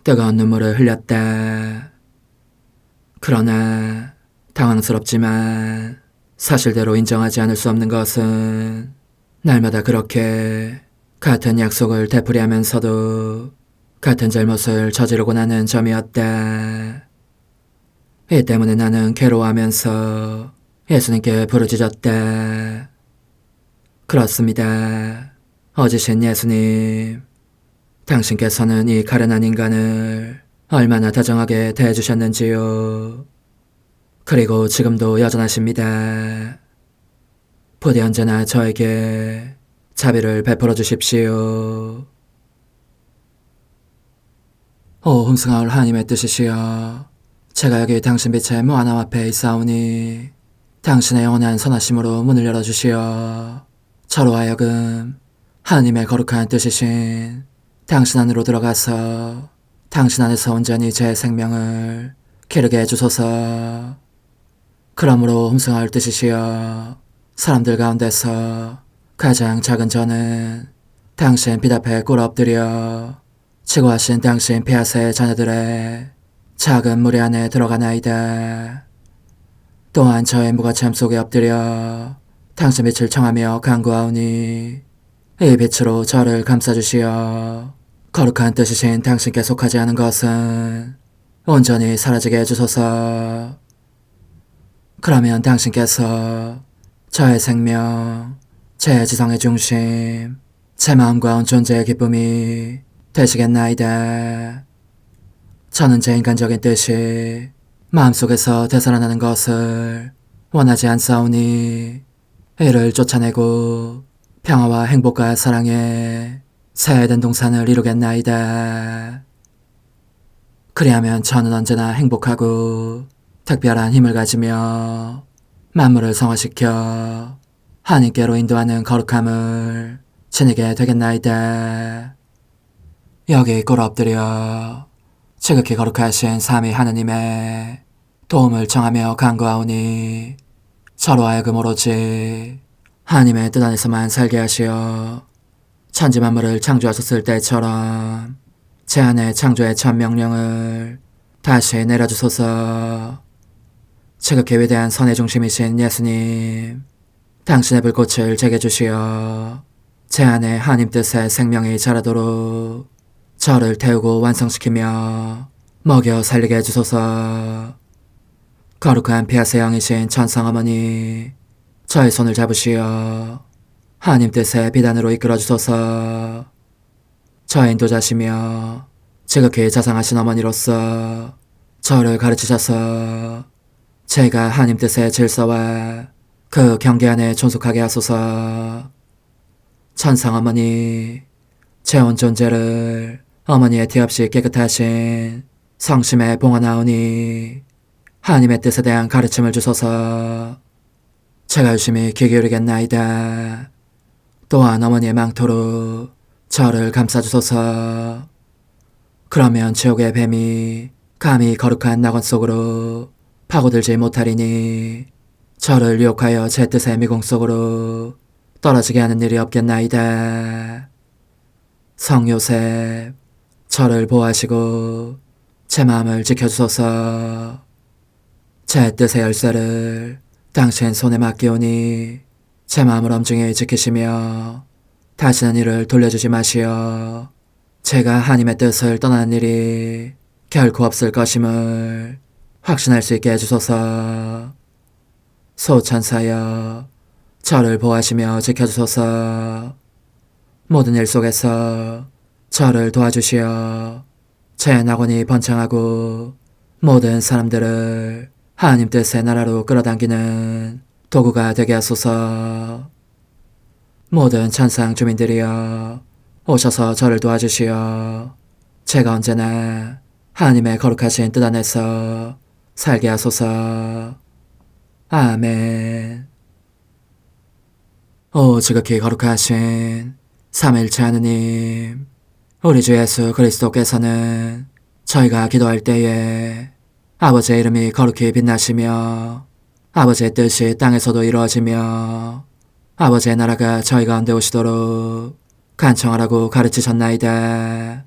뜨거운 눈물을 흘렸다. 그러나 당황스럽지만 사실대로 인정하지 않을 수 없는 것은 날마다 그렇게 같은 약속을 되풀이하면서도 같은 잘못을 저지르고 나는 점이었다. 이 때문에 나는 괴로워하면서 예수님께 부르짖었다. 그렇습니다. 어지신 예수님, 당신께서는 이 가련한 인간을 얼마나 다정하게 대해주셨는지요. 그리고 지금도 여전하십니다. 부디 언제나 저에게 자비를 베풀어 주십시오. 오 흥승하올 하나님의 뜻이시여, 제가 여기 당신 빛의 무한함 앞에 있사오니 당신의 영원한 선하심으로 문을 열어주시어 저로 하여금 하나님의 거룩한 뜻이신 당신 안으로 들어가서 당신 안에서 온전히 제 생명을 기르게 해주소서. 그러므로 흠승할 뜻이시여, 사람들 가운데서 가장 작은 저는 당신 빛 앞에 꿇어 엎드려 지고하신 당신 폐하세의 자녀들의 작은 무리 안에 들어가나이다. 또한 저의 무가참 속에 엎드려 당신 빛을 청하며 간구하오니 이 빛으로 저를 감싸주시어 거룩한 뜻이신 당신께 속하지 않은 것은 온전히 사라지게 해주소서. 그러면 당신께서 저의 생명, 제 지성의 중심, 제 마음과 온 존재의 기쁨이 되시겠나이다. 저는 제 인간적인 뜻이 마음속에서 되살아나는 것을 원하지 않사오니 이를 쫓아내고 평화와 행복과 사랑의 새 에덴 동산을 이루겠나이다. 그리하면 저는 언제나 행복하고 특별한 힘을 가지며 만물을 성화시켜 하나님께로 인도하는 거룩함을 지니게 되겠나이다. 여기 꿇어 엎드려 지극히 거룩하신 삼위 하느님의 도움을 청하며 간구하오니 저로 하여금 오로지 하나님의 뜻 안에서만 살게 하시어 천지 만물을 창조하셨을 때처럼 제 안에 창조의 첫 명령을 다시 내려주소서. 지극히 위대한 선의 중심이신 예수님, 당신의 불꽃을 제게 주시어 제 안에 하나님 뜻의 생명이 자라도록 저를 태우고 완성시키며 먹여 살리게 해주소서. 거룩한 피아세 영이신 천상어머니, 저의 손을 잡으시어 하나님 뜻의 비단으로 이끌어주소서. 저의 인도자시며 지극히 자상하신 어머니로서 저를 가르치셔서 제가 하나님 뜻의 질서와 그 경계 안에 존속하게 하소서. 천상어머니, 제 온 존재를 어머니의 티 없이 깨끗하신 성심에 봉헌하오니 하나님의 뜻에 대한 가르침을 주소서. 제가 열심히 귀 기울이겠나이다. 또한 어머니의 망토로 저를 감싸주소서. 그러면 지옥의 뱀이 감히 거룩한 낙원 속으로 파고들지 못하리니 저를 유혹하여 제 뜻의 미궁 속으로 떨어지게 하는 일이 없겠나이다. 성 요셉, 저를 보호하시고 제 마음을 지켜주소서. 제 뜻의 열쇠를 당신 손에 맡기오니 제 마음을 엄중히 지키시며 다시는 이를 돌려주지 마시어 제가 하나님의 뜻을 떠나는 일이 결코 없을 것임을 확신할 수 있게 해주소서. 소천사여, 저를 보호하시며 지켜주소서. 모든 일 속에서 저를 도와주시어 제 낙원이 번창하고 모든 사람들을 하나님 뜻의 나라로 끌어당기는 도구가 되게 하소서. 모든 천상 주민들이여, 오셔서 저를 도와주시어 제가 언제나 하나님의 거룩하신 뜻 안에서 살게 하소서. 아멘. 오 지극히 거룩하신 삼위일체 하느님, 우리 주 예수 그리스도께서는 저희가 기도할 때에 아버지의 이름이 거룩히 빛나시며 아버지의 뜻이 땅에서도 이루어지며 아버지의 나라가 저희 가운데 오시도록 간청하라고 가르치셨나이다.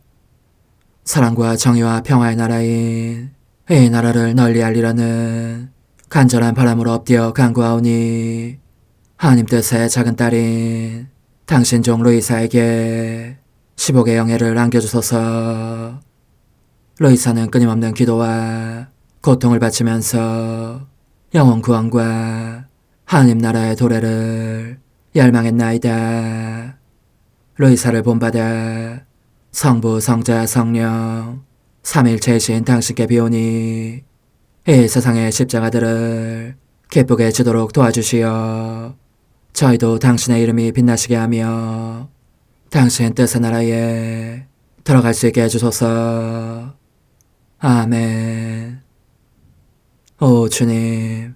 사랑과 정의와 평화의 나라인 이 나라를 널리 알리라는 간절한 바람으로 엎드려 간구하오니 하나님 뜻의 작은 딸인 당신 종 루이사에게 10억의 영예를 안겨주소서. 루이사는 끊임없는 기도와 고통을 바치면서 영혼 구원과 하나님 나라의 도래를 열망했나이다. 루이사를 본받아 성부, 성자, 성령 삼일체이신 당신께 비오니 이 세상의 십자가들을 기쁘게 지도록 도와주시어 저희도 당신의 이름이 빛나시게 하며 당신 뜻의 나라에 들어갈 수 있게 해주소서. 아멘. 오 주님,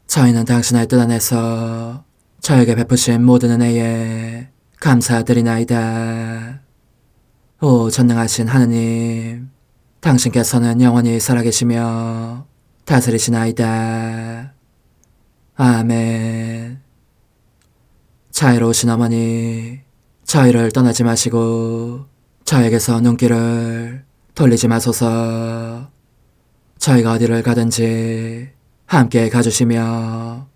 저희는 당신의 뜻 안에서 저에게 베푸신 모든 은혜에 감사드리나이다. 오 전능하신 하느님, 당신께서는 영원히 살아계시며 다스리시나이다. 아멘. 자애로우신 어머니, 저희를 떠나지 마시고 저에게서 눈길을 돌리지 마소서. 저희가 어디를 가든지 함께 가주시며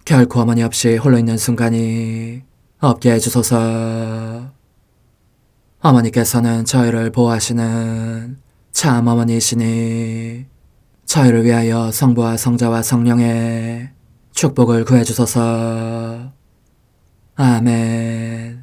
결코 어머니 없이 홀로 있는 순간이 없게 해주소서. 어머니께서는 저희를 보호하시는 참 어머니이시니 저희를 위하여 성부와 성자와 성령의 축복을 구해주소서. 아멘.